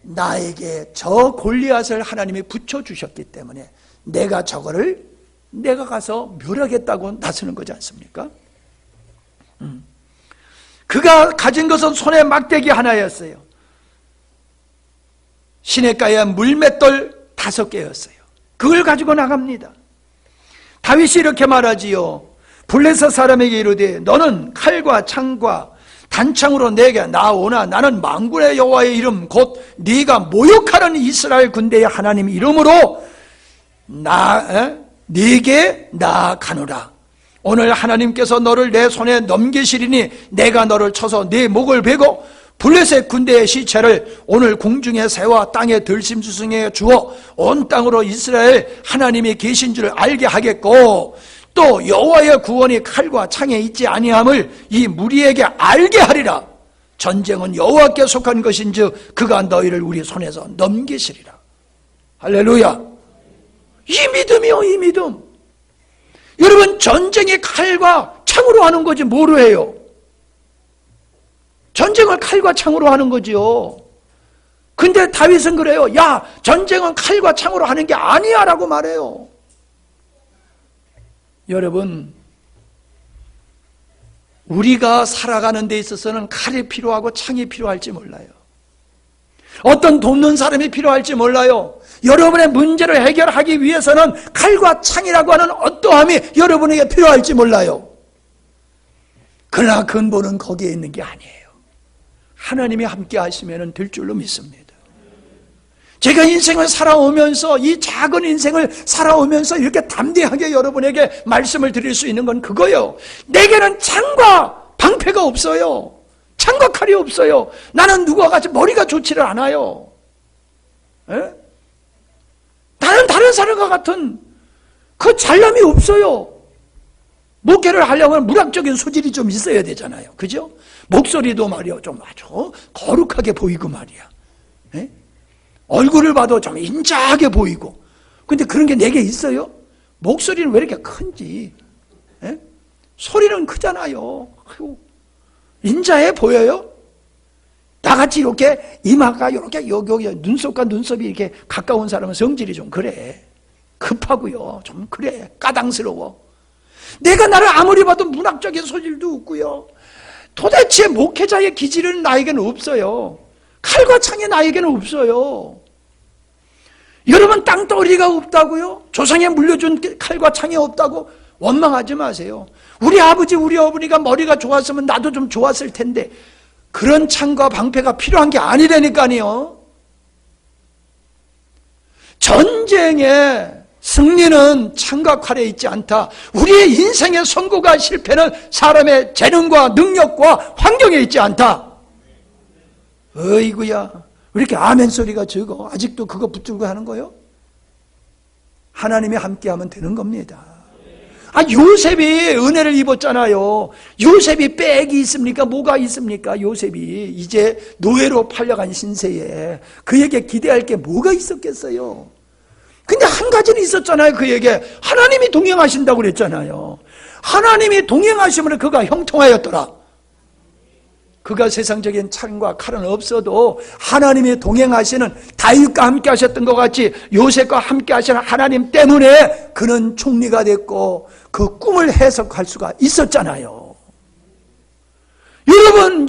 나에게 저 골리앗을 하나님이 붙여주셨기 때문에 내가 가서 멸하겠다고 나서는 거지 않습니까? 그가 가진 것은 손에 막대기 하나였어요. 시냇가에 물맷돌 5개였어요. 그걸 가지고 나갑니다. 다윗이 이렇게 말하지요. 블레셋 사람에게 이르되 너는 칼과 창과 단창으로 내게 나오나 나는 만군의 여호와의 이름 곧 네가 모욕하는 이스라엘 군대의 하나님 이름으로 네게 나아가노라. 오늘 하나님께서 너를 내 손에 넘기시리니 내가 너를 쳐서 네 목을 베고 블레셋 군대의 시체를 오늘 궁중의 새와 땅의 들짐승에 주어 온 땅으로 이스라엘 하나님이 계신 줄 알게 하겠고 또 여호와의 구원이 칼과 창에 있지 아니함을 이 무리에게 알게 하리라. 전쟁은 여호와께 속한 것인즉 그가 너희를 우리 손에서 넘기시리라. 할렐루야. 이 믿음이요, 이 믿음. 여러분, 전쟁이 칼과 창으로 하는 거지 뭐로 해요? 전쟁을 칼과 창으로 하는 거지요. 근데 다윗은 그래요. 야, 전쟁은 칼과 창으로 하는 게 아니야 라고 말해요. 여러분, 우리가 살아가는 데 있어서는 칼이 필요하고 창이 필요할지 몰라요. 어떤 돕는 사람이 필요할지 몰라요. 여러분의 문제를 해결하기 위해서는 칼과 창이라고 하는 어떠함이 여러분에게 필요할지 몰라요. 그러나 근본은 거기에 있는 게 아니에요. 하나님이 함께 하시면 될 줄로 믿습니다. 제가 인생을 살아오면서 이 작은 인생을 살아오면서 이렇게 담대하게 여러분에게 말씀을 드릴 수 있는 건 그거예요. 내게는 창과 방패가 없어요. 창과 칼이 없어요. 나는 누구와 같이 머리가 좋지를 않아요. 에? 나는 다른 사람과 같은 그 잘남이 없어요. 목회를 하려면 문학적인 소질이 좀 있어야 되잖아요. 그죠? 목소리도 말이야 좀 아주 거룩하게 보이고 말이야. 에? 얼굴을 봐도 좀 인자하게 보이고. 근데 그런 게 내게 있어요? 목소리는 왜 이렇게 큰지. 에? 소리는 크잖아요. 인자해 보여요? 나같이 이렇게 이마가 이렇게 여기 눈썹과 눈썹이 이렇게 가까운 사람은 성질이 좀 그래. 급하고요. 좀 그래. 까당스러워. 내가 나를 아무리 봐도 문학적인 소질도 없고요. 도대체 목회자의 기질은 나에게는 없어요. 칼과 창이 나에게는 없어요. 여러분 땅덩어리가 없다고요? 조상에 물려준 칼과 창이 없다고? 원망하지 마세요. 우리 아버지, 우리 어머니가 머리가 좋았으면 나도 좀 좋았을 텐데 그런 창과 방패가 필요한 게 아니라니까요. 전쟁의 승리는 창과 칼에 있지 않다. 우리의 인생의 성공과 실패는 사람의 재능과 능력과 환경에 있지 않다. 어이구야, 왜 이렇게 아멘 소리가 적어? 아직도 그거 붙들고 하는 거요? 하나님이 함께하면 되는 겁니다. 요셉이 은혜를 입었잖아요. 요셉이 빽이 있습니까? 뭐가 있습니까? 요셉이 이제 노예로 팔려간 신세에 그에게 기대할 게 뭐가 있었겠어요? 근데 한 가지는 있었잖아요. 그에게 하나님이 동행하신다고 그랬잖아요. 하나님이 동행하시면 그가 형통하였더라. 그가 세상적인 창과 칼은 없어도 하나님이 동행하시는 다윗과 함께 하셨던 것 같이 요셉과 함께 하시는 하나님 때문에 그는 총리가 됐고 그 꿈을 해석할 수가 있었잖아요.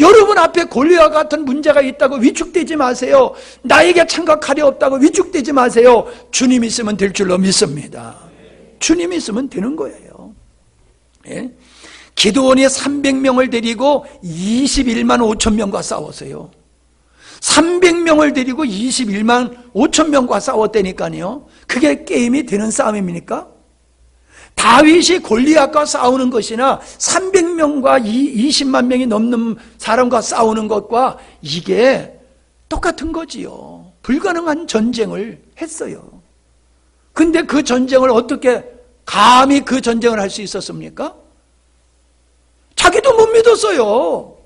여러분 앞에 골리앗 같은 문제가 있다고 위축되지 마세요. 나에게 창과 칼이 없다고 위축되지 마세요. 주님 있으면 될 줄로 믿습니다. 주님 있으면 되는 거예요. 예? 기드온이 300명을 데리고 21만 5천 명과 싸웠어요. 300명을 데리고 21만 5천 명과 싸웠다니까요. 그게 게임이 되는 싸움입니까? 다윗이 골리앗과 싸우는 것이나 300명과 20만 명이 넘는 사람과 싸우는 것과 이게 똑같은 거지요. 불가능한 전쟁을 했어요. 근데 그 전쟁을 어떻게 감히 그 전쟁을 할 수 있었습니까? 자기도 못 믿었어요.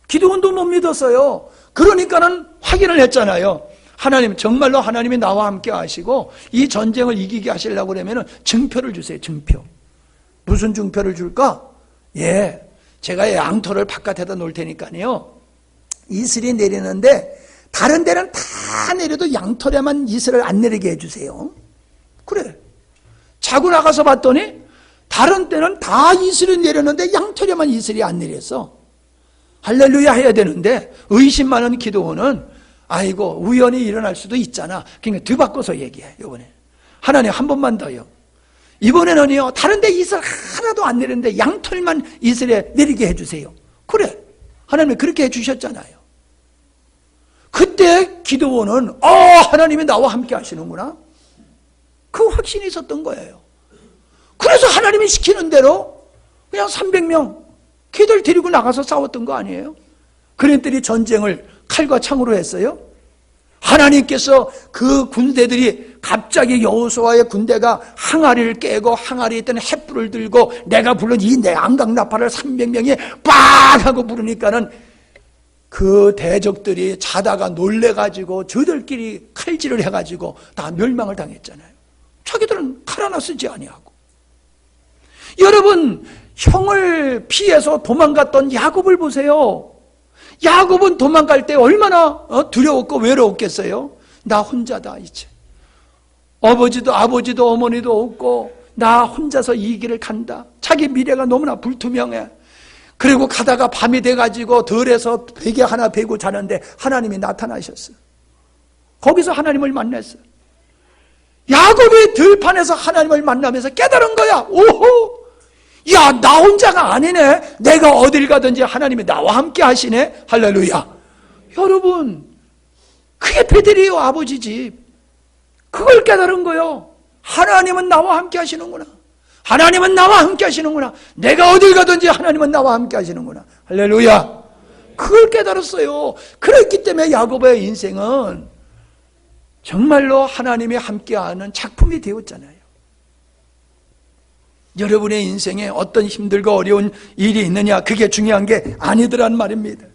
기드온도 못 믿었어요. 그러니까는 확인을 했잖아요. 하나님, 정말로 하나님이 나와 함께 하시고 이 전쟁을 이기게 하시려고 그러면 증표를 주세요. 증표. 무슨 증표를 줄까? 예, 제가 양털을 바깥에다 놓을 테니까요. 이슬이 내리는데 다른 데는 다 내려도 양털에만 이슬을 안 내리게 해주세요. 그래. 자고 나가서 봤더니 다른 때는 다 이슬이 내렸는데 양털에만 이슬이 안 내렸어. 할렐루야 해야 되는데 의심 많은 기도원은 아이고 우연히 일어날 수도 있잖아. 그러니까 뒤바꿔서 얘기해. 이번에 하나님 한 번만 더요. 이번에는요 다른 데 이슬 하나도 안 내렸는데 양털만 이슬에 내리게 해주세요. 그래, 하나님이 그렇게 해주셨잖아요. 그때 기도원은 하나님이 나와 함께 하시는구나, 그 확신이 있었던 거예요. 그래서 하나님이 시키는 대로 그냥 300명 걔들 데리고 나가서 싸웠던 거 아니에요? 그랬더니 전쟁을 칼과 창으로 했어요. 하나님께서 그 군대들이 갑자기 여호수아의 군대가 항아리를 깨고 항아리에 있던 횃불을 들고 내가 부른 이 내안강나팔을 300명이 빡 하고 부르니까는 그 대적들이 자다가 놀래가지고 저들끼리 칼질을 해가지고 다 멸망을 당했잖아요. 자기들은 칼 하나 쓰지 아니하고. 여러분, 형을 피해서 도망갔던 야곱을 보세요. 야곱은 도망갈 때 얼마나 두려웠고 외로웠겠어요. 나 혼자다 이제. 아버지도 어머니도 없고 나 혼자서 이 길을 간다. 자기 미래가 너무나 불투명해. 그리고 가다가 밤이 돼가지고 들에서 베개 하나 베고 자는데 하나님이 나타나셨어요. 거기서 하나님을 만났어요. 야곱이 들판에서 하나님을 만나면서 깨달은 거야. 오호! 야, 나 혼자가 아니네. 내가 어딜 가든지 하나님이 나와 함께 하시네. 할렐루야. 여러분, 그게 베들이요, 아버지 집. 그걸 깨달은 거요. 하나님은 나와 함께 하시는구나. 하나님은 나와 함께 하시는구나. 내가 어딜 가든지 하나님은 나와 함께 하시는구나. 할렐루야. 그걸 깨달았어요. 그렇기 때문에 야곱의 인생은 정말로 하나님이 함께하는 작품이 되었잖아요. 여러분의 인생에 어떤 힘들고 어려운 일이 있느냐, 그게 중요한 게 아니더란 말입니다.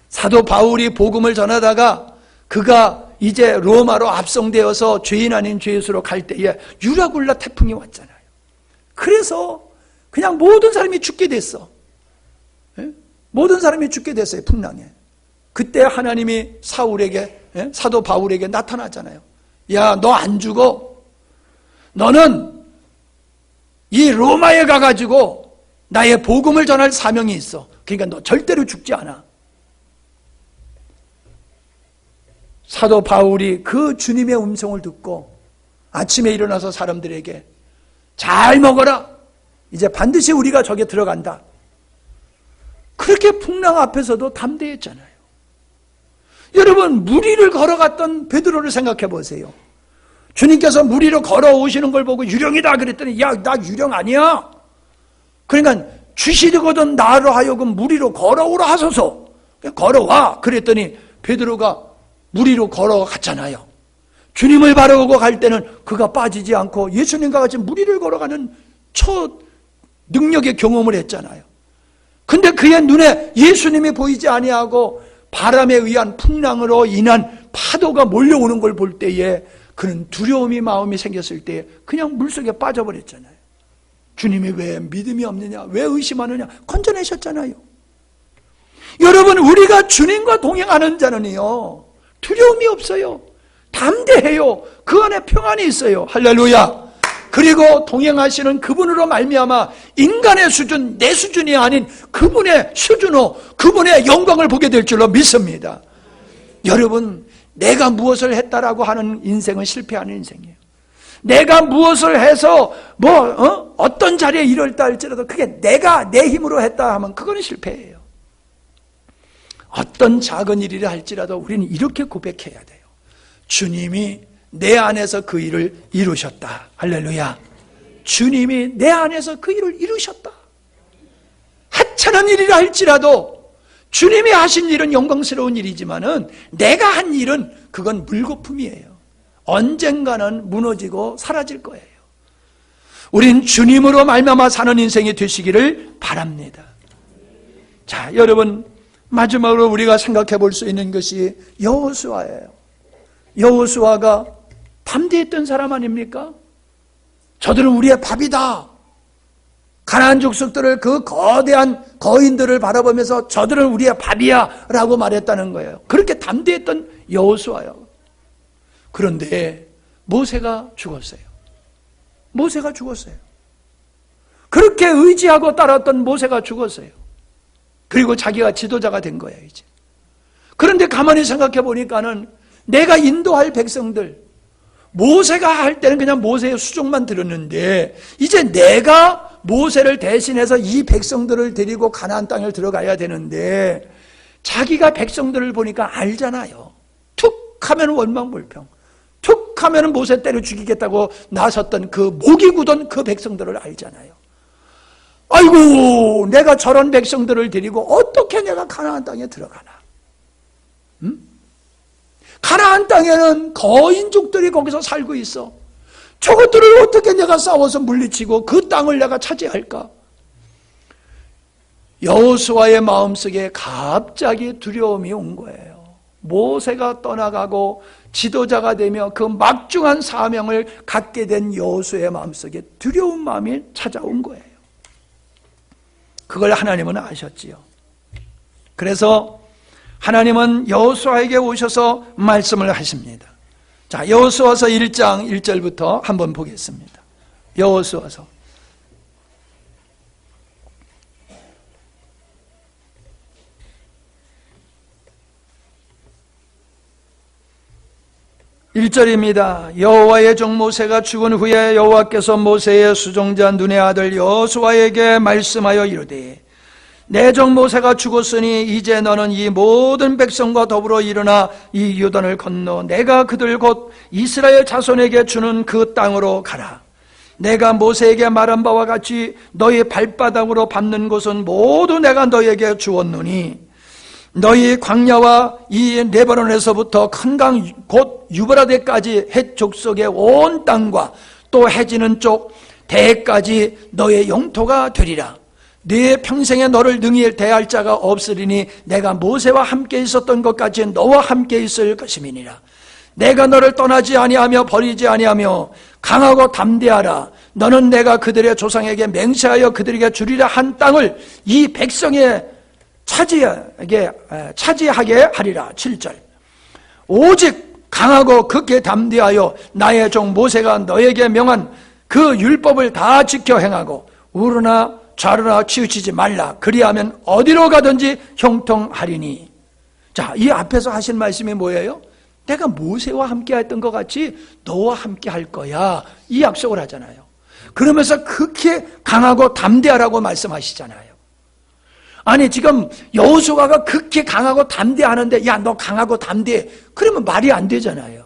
사도 바울이 복음을 전하다가 그가 이제 로마로 압송되어서 죄인 아닌 죄수로 갈 때에 유라굴라 태풍이 왔잖아요. 그래서 그냥 모든 사람이 죽게 됐어. 모든 사람이 죽게 됐어요, 풍랑에. 그때 하나님이 사울에게, 사도 바울에게 나타나잖아요. 야, 너 안 죽어. 너는 이 로마에 가가지고 나의 복음을 전할 사명이 있어. 그러니까 너 절대로 죽지 않아. 사도 바울이 그 주님의 음성을 듣고 아침에 일어나서 사람들에게 잘 먹어라, 이제 반드시 우리가 저게 들어간다. 그렇게 풍랑 앞에서도 담대했잖아요. 여러분, 물 위를 걸어갔던 베드로를 생각해 보세요. 주님께서 물 위로 걸어오시는 걸 보고 유령이다 그랬더니 야, 나 유령 아니야. 그러니까 주시려거든 나로 하여금 물 위로 걸어오라 하소서. 걸어와. 그랬더니 베드로가 물 위로 걸어갔잖아요. 주님을 바라보고 갈 때는 그가 빠지지 않고 예수님과 같이 물 위를 걸어가는 첫 능력의 경험을 했잖아요. 근데 그의 눈에 예수님이 보이지 아니하고 바람에 의한 풍랑으로 인한 파도가 몰려오는 걸 볼 때에 그는 두려움이 마음이 생겼을 때 그냥 물속에 빠져버렸잖아요. 주님이 왜 믿음이 없느냐, 왜 의심하느냐 건져내셨잖아요. 여러분, 우리가 주님과 동행하는 자는요 두려움이 없어요. 담대해요. 그 안에 평안이 있어요. 할렐루야. 그리고 동행하시는 그분으로 말미암아 인간의 수준, 내 수준이 아닌 그분의 수준으로 그분의 영광을 보게 될 줄로 믿습니다. 여러분, 내가 무엇을 했다라고 하는 인생은 실패하는 인생이에요. 내가 무엇을 해서 어떤 자리에 이럴다 할지라도 그게 내가 내 힘으로 했다 하면 그거는 실패예요. 어떤 작은 일이라 할지라도 우리는 이렇게 고백해야 돼요. 주님이 내 안에서 그 일을 이루셨다. 할렐루야. 주님이 내 안에서 그 일을 이루셨다. 하찮은 일이라 할지라도 주님이 하신 일은 영광스러운 일이지만은 내가 한 일은 그건 물거품이에요. 언젠가는 무너지고 사라질 거예요. 우린 주님으로 말미암아 사는 인생이 되시기를 바랍니다. 자, 여러분, 마지막으로 우리가 생각해 볼 수 있는 것이 여호수아예요. 여호수아가 담대했던 사람 아닙니까? 저들은 우리의 밥이다. 가나안 족속들을 그 거대한 거인들을 바라보면서 저들은 우리의 밥이야 라고 말했다는 거예요. 그렇게 담대했던 여호수아요. 그런데 모세가 죽었어요. 모세가 죽었어요. 그렇게 의지하고 따랐던 모세가 죽었어요. 그리고 자기가 지도자가 된 거예요, 이제. 그런데 가만히 생각해 보니까는 내가 인도할 백성들, 모세가 할 때는 그냥 모세의 수종만 들었는데 이제 내가 모세를 대신해서 이 백성들을 데리고 가나안 땅을 들어가야 되는데 자기가 백성들을 보니까 알잖아요. 툭 하면 원망불평, 툭 하면 모세 때려 죽이겠다고 나섰던 그 목이 굳은 그 백성들을 알잖아요. 아이고, 내가 저런 백성들을 데리고 어떻게 내가 가나안 땅에 들어가나? 가나안 땅에는 거인족들이 거기서 살고 있어. 저것들을 어떻게 내가 싸워서 물리치고 그 땅을 내가 차지할까? 여호수아의 마음속에 갑자기 두려움이 온 거예요. 모세가 떠나가고 지도자가 되며 그 막중한 사명을 갖게 된 여호수아의 마음속에 두려운 마음이 찾아온 거예요. 그걸 하나님은 아셨지요. 그래서 하나님은 여호수아에게 오셔서 말씀을 하십니다. 자, 여호수아서 1장 1절부터 한번 보겠습니다. 여호수아서 1절입니다. 여호와의 종 모세가 죽은 후에 여호와께서 모세의 수종자 눈의 아들 여호수아에게 말씀하여 이르되 내 종 모세가 죽었으니 이제 너는 이 모든 백성과 더불어 일어나 이 요단을 건너 내가 그들 곧 이스라엘 자손에게 주는 그 땅으로 가라. 내가 모세에게 말한 바와 같이 너희 발바닥으로 밟는 곳은 모두 내가 너희에게 주었노니 너희 광야와 이 레바논에서부터 큰 강 곧 유브라데까지 헷 족속의 온 땅과 또 해지는 쪽 대까지 너의 영토가 되리라. 네 평생에 너를 능히 대할 자가 없으리니 내가 모세와 함께 있었던 것 같이 너와 함께 있을 것임이니라. 내가 너를 떠나지 아니하며 버리지 아니하며 강하고 담대하라. 너는 내가 그들의 조상에게 맹세하여 그들에게 주리라 한 땅을 이 백성에 차지하게 하리라. 7절. 오직 강하고 극히 담대하여 나의 종 모세가 너에게 명한 그 율법을 다 지켜 행하고 우르나 좌르나 치우치지 말라. 그리하면 어디로 가든지 형통하리니. 자, 이 앞에서 하신 말씀이 뭐예요? 내가 모세와 함께 했던 것 같이 너와 함께 할 거야. 이 약속을 하잖아요. 그러면서 그렇게 강하고 담대하라고 말씀하시잖아요. 아니 지금 여호수아가 그렇게 강하고 담대하는데 야 너 강하고 담대해 그러면 말이 안 되잖아요.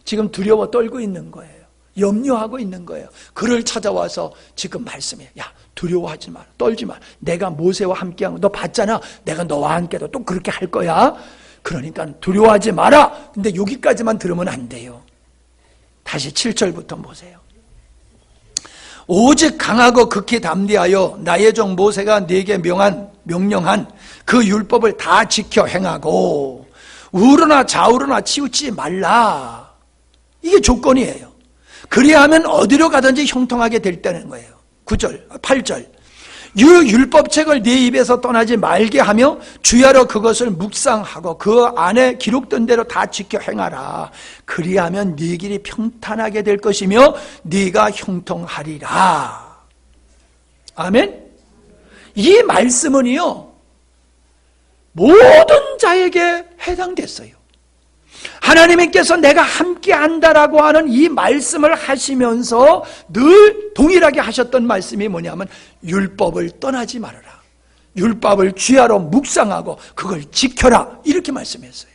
지금 두려워 떨고 있는 거예요. 염려하고 있는 거예요. 그를 찾아와서 지금 말씀해. 야 두려워하지 마, 떨지 마. 내가 모세와 함께한 거 너 봤잖아. 내가 너와 함께도 또 그렇게 할 거야. 그러니까 두려워하지 마라. 근데 여기까지만 들으면 안 돼요. 다시 7절부터 보세요. 오직 강하고 극히 담대하여 나의 종 모세가 네게 명령한 그 율법을 다 지켜 행하고 우르나 좌우르나 치우치지 말라. 이게 조건이에요. 그리하면 어디로 가든지 형통하게 될 때는 거예요. 9절, 8절. 율법책을 네 입에서 떠나지 말게 하며 주야로 그것을 묵상하고 그 안에 기록된 대로 다 지켜 행하라. 그리하면 네 길이 평탄하게 될 것이며 네가 형통하리라. 아멘. 이 말씀은요 모든 자에게 해당됐어요. 하나님께서 내가 함께 한다라고 하는 이 말씀을 하시면서 늘 동일하게 하셨던 말씀이 뭐냐면 율법을 떠나지 말아라. 율법을 주야로 묵상하고 그걸 지켜라. 이렇게 말씀했어요.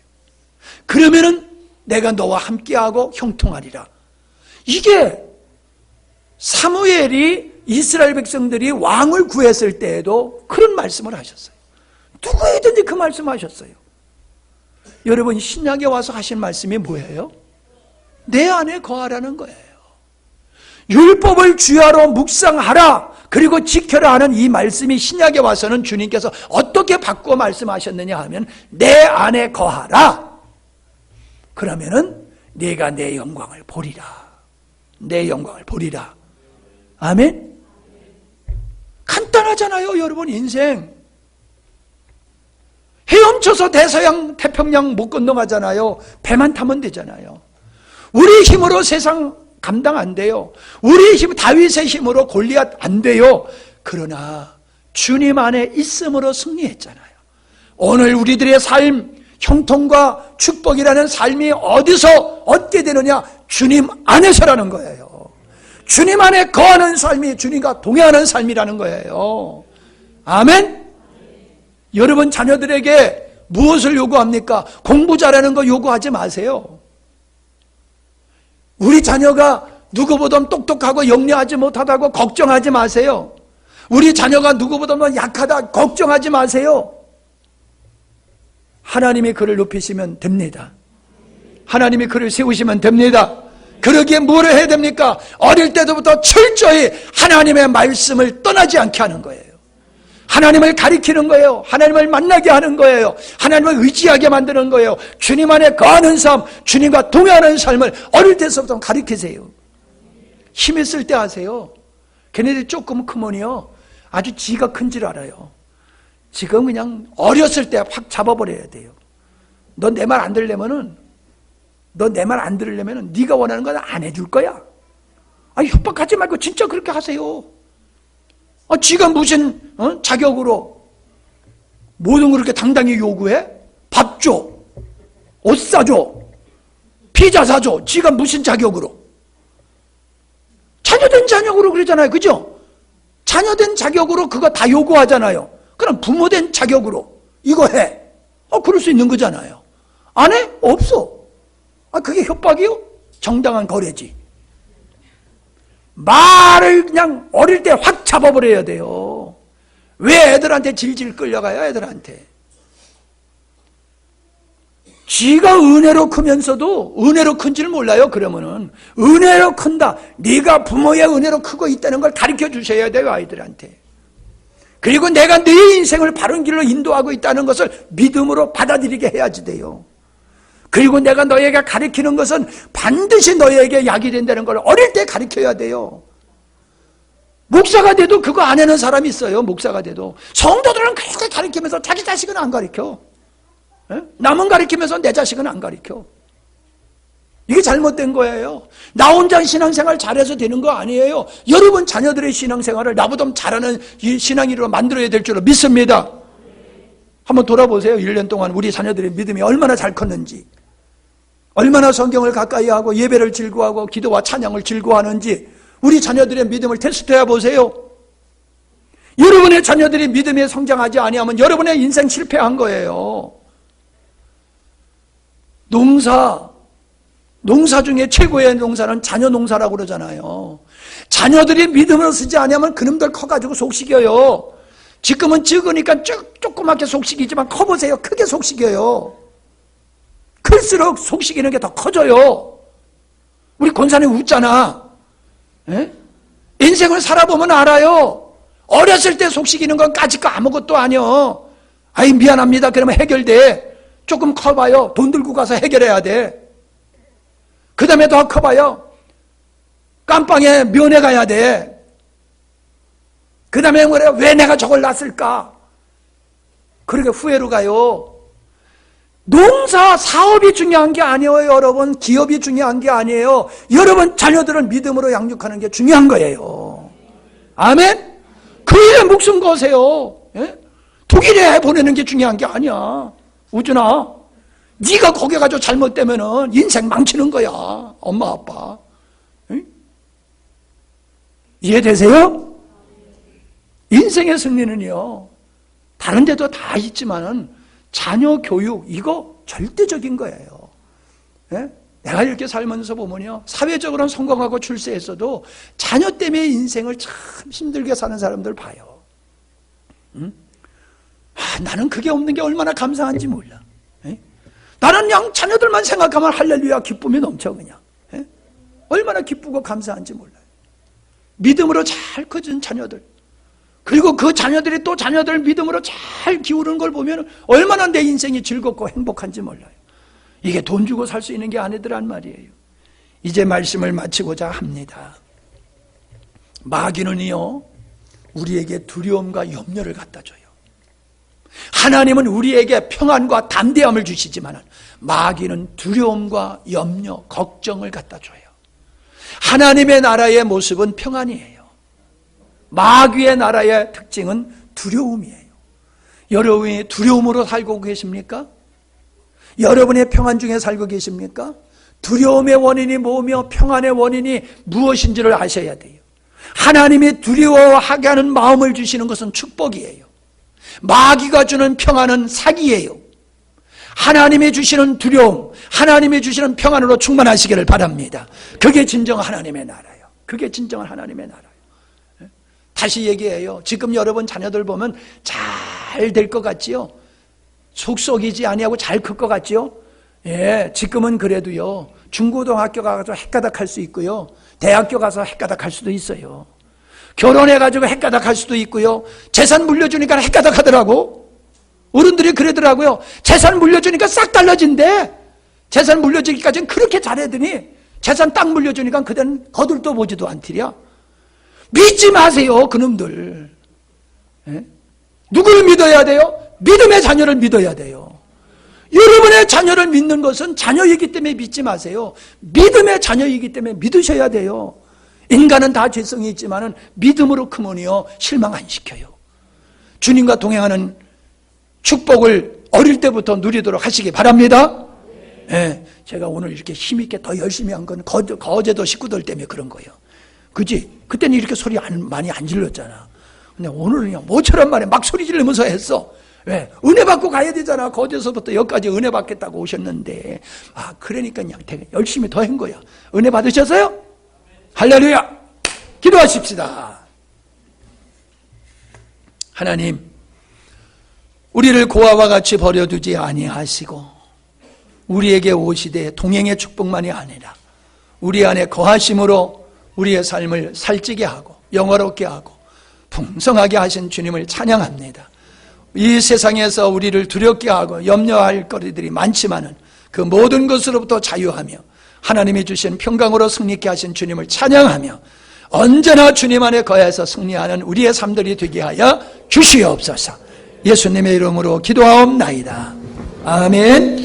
그러면은 내가 너와 함께하고 형통하리라. 이게 사무엘이 이스라엘 백성들이 왕을 구했을 때에도 그런 말씀을 하셨어요. 누구이든지 그 말씀하셨어요. 여러분 신약에 와서 하신 말씀이 뭐예요? 내 안에 거하라는 거예요. 율법을 주야로 묵상하라 그리고 지켜라 하는 이 말씀이 신약에 와서는 주님께서 어떻게 바꾸어 말씀하셨느냐 하면 내 안에 거하라. 그러면은 네가 내 영광을 보리라. 내 영광을 보리라. 아멘. 간단하잖아요 여러분 인생. 헤엄쳐서 대서양 태평양 못 건너가잖아요. 배만 타면 되잖아요. 우리 힘으로 세상 감당 안 돼요. 우리 힘 다윗의 힘으로 골리앗 안 돼요. 그러나 주님 안에 있음으로 승리했잖아요. 오늘 우리들의 삶 형통과 축복이라는 삶이 어디서 얻게 되느냐? 주님 안에서라는 거예요. 주님 안에 거하는 삶이 주님과 동행하는 삶이라는 거예요. 아멘. 여러분 자녀들에게 무엇을 요구합니까? 공부 잘하는 거 요구하지 마세요. 우리 자녀가 누구보다 똑똑하고 영리하지 못하다고 걱정하지 마세요. 우리 자녀가 누구보다 약하다 걱정하지 마세요. 하나님이 그를 높이시면 됩니다. 하나님이 그를 세우시면 됩니다. 그러기에 뭐를 해야 됩니까? 어릴 때부터 철저히 하나님의 말씀을 떠나지 않게 하는 거예요. 하나님을 가리키는 거예요. 하나님을 만나게 하는 거예요. 하나님을 의지하게 만드는 거예요. 주님 안에 거하는 삶, 주님과 동행하는 삶을 어릴 때부터 가리키세요. 힘 있을 때 하세요. 걔네들이 조금 크면요 아주 지가 큰 줄 알아요. 지금 그냥 어렸을 때 확 잡아버려야 돼요. 너 내 말 안 들으려면은 네가 원하는 건 안 해줄 거야. 아니 협박하지 말고 진짜 그렇게 하세요. 지가 무슨 자격으로 모든 걸 그렇게 당당히 요구해? 밥 줘, 옷 사줘, 피자 사줘. 지가 무슨 자격으로? 자녀된 자격으로 그러잖아요. 그죠? 자녀된 자격으로 그거 다 요구하잖아요. 그럼 부모된 자격으로 이거 해. 그럴 수 있는 거잖아요. 안 해? 없어. 그게 협박이요? 정당한 거래지. 말을 그냥 어릴 때 확 잡아버려야 돼요. 왜 애들한테 질질 끌려가요? 애들한테. 지가 은혜로 크면서도 은혜로 큰 줄 몰라요. 그러면은 은혜로 큰다. 네가 부모의 은혜로 크고 있다는 걸 가르쳐 주셔야 돼요. 아이들한테. 그리고 내가 네 인생을 바른 길로 인도하고 있다는 것을 믿음으로 받아들이게 해야지 돼요. 그리고 내가 너에게 가르치는 것은 반드시 너에게 약이 된다는 걸 어릴 때 가르쳐야 돼요. 목사가 돼도 그거 안 하는 사람이 있어요. 목사가 돼도. 성도들은 그렇게 가르치면서 자기 자식은 안 가르쳐. 남은 가르치면서 내 자식은 안 가르쳐. 이게 잘못된 거예요. 나 혼자 신앙생활 잘해서 되는 거 아니에요. 여러분 자녀들의 신앙생활을 나보다 잘하는 신앙인으로 만들어야 될 줄로 믿습니다. 한번 돌아보세요. 1년 동안 우리 자녀들의 믿음이 얼마나 잘 컸는지, 얼마나 성경을 가까이 하고 예배를 즐거워하고 기도와 찬양을 즐거워하는지 우리 자녀들의 믿음을 테스트해 보세요. 여러분의 자녀들이 믿음에 성장하지 아니하면 여러분의 인생 실패한 거예요. 농사 중에 최고의 농사는 자녀 농사라고 그러잖아요. 자녀들이 믿음으로 쓰지 아니하면 그놈들 커가지고 속식여요. 지금은 적으니까 조그맣게 속식이지만 커보세요. 크게 속식여요. 클수록 속식이는 게 더 커져요. 우리 권사님 웃잖아. 에? 인생을 살아보면 알아요. 어렸을 때 속식이는 건 까짓 거 아무것도 아니요. 아이 미안합니다. 그러면 해결돼. 조금 커봐요. 돈 들고 가서 해결해야 돼. 그 다음에 더 커봐요. 깜빵에 면회 가야 돼. 그 다음에 뭐래요? 왜 내가 저걸 낳았을까? 그렇게 후회로 가요. 농사, 사업이 중요한 게 아니에요, 여러분. 기업이 중요한 게 아니에요. 여러분 자녀들은 믿음으로 양육하는 게 중요한 거예요. 아멘? 그 일에 목숨 거세요. 예? 독일에 보내는 게 중요한 게 아니야. 우준아, 네가 거기 가서 잘못되면은 인생 망치는 거야. 엄마, 아빠. 예? 이해되세요? 인생의 승리는요, 다른 데도 다 있지만은 자녀 교육, 이거 절대적인 거예요. 예? 내가 이렇게 살면서 보면요, 사회적으로는 성공하고 출세했어도 자녀 때문에 인생을 참 힘들게 사는 사람들 봐요. 나는 그게 없는 게 얼마나 감사한지 몰라. 예? 나는 그냥 자녀들만 생각하면 할렐루야 기쁨이 넘쳐 그냥. 예? 얼마나 기쁘고 감사한지 몰라요. 믿음으로 잘 커진 자녀들, 그리고 그 자녀들이 또 자녀들 믿음으로 잘 기우는 걸 보면 얼마나 내 인생이 즐겁고 행복한지 몰라요. 이게 돈 주고 살 수 있는 게 아니더란 말이에요. 이제 말씀을 마치고자 합니다. 마귀는요, 우리에게 두려움과 염려를 갖다 줘요. 하나님은 우리에게 평안과 담대함을 주시지만 마귀는 두려움과 염려, 걱정을 갖다 줘요. 하나님의 나라의 모습은 평안이에요. 마귀의 나라의 특징은 두려움이에요. 여러분이 두려움으로 살고 계십니까? 여러분의 평안 중에 살고 계십니까? 두려움의 원인이 뭐며 평안의 원인이 무엇인지를 아셔야 돼요. 하나님이 두려워하게 하는 마음을 주시는 것은 축복이에요. 마귀가 주는 평안은 사기예요. 하나님이 주시는 두려움, 하나님이 주시는 평안으로 충만하시기를 바랍니다. 그게 진정 하나님의 나라예요. 그게 진정한 하나님의 나라예요. 다시 얘기해요. 지금 여러분 자녀들 보면 잘 될 것 같지요? 속썩이지 아니하고 잘 클 것 같지요? 예, 지금은 그래도요, 중고등학교 가서 헷가닥 할 수 있고요, 대학교 가서 헷가닥 할 수도 있어요. 결혼해가지고 헷가닥 할 수도 있고요, 재산 물려주니까 헷가닥 하더라고. 어른들이 그러더라고요. 재산 물려주니까 싹 달라진대. 재산 물려주기까지는 그렇게 잘하더니 재산 딱 물려주니까 그대는 거들떠 보지도 않더랴. 믿지 마세요, 그놈들. 예? 누구를 믿어야 돼요? 믿음의 자녀를 믿어야 돼요. 여러분의 자녀를 믿는 것은 자녀이기 때문에 믿지 마세요. 믿음의 자녀이기 때문에 믿으셔야 돼요. 인간은 다 죄성이 있지만은 믿음으로 크면요, 실망 안 시켜요. 주님과 동행하는 축복을 어릴 때부터 누리도록 하시기 바랍니다. 예, 제가 오늘 이렇게 힘있게 더 열심히 한 건 거제도 식구들 때문에 그런 거예요. 그지? 그때는 이렇게 소리 많이 안 질렀잖아. 근데 오늘은 그냥 모처럼 말에 막 소리 지르면서 했어. 왜? 은혜 받고 가야 되잖아. 거제서부터 여기까지 은혜 받겠다고 오셨는데, 그러니까 그냥 되게 열심히 더 한 거야. 은혜 받으셨어요? 할렐루야! 기도하십시다. 하나님, 우리를 고아와 같이 버려두지 아니하시고 우리에게 오시되 동행의 축복만이 아니라 우리 안에 거하심으로 우리의 삶을 살찌게 하고 영화롭게 하고 풍성하게 하신 주님을 찬양합니다. 이 세상에서 우리를 두렵게 하고 염려할 거리들이 많지만은 그 모든 것으로부터 자유하며 하나님이 주신 평강으로 승리케 하신 주님을 찬양하며 언제나 주님 안에 거해서 승리하는 우리의 삶들이 되게 하여 주시옵소서. 예수님의 이름으로 기도하옵나이다. 아멘.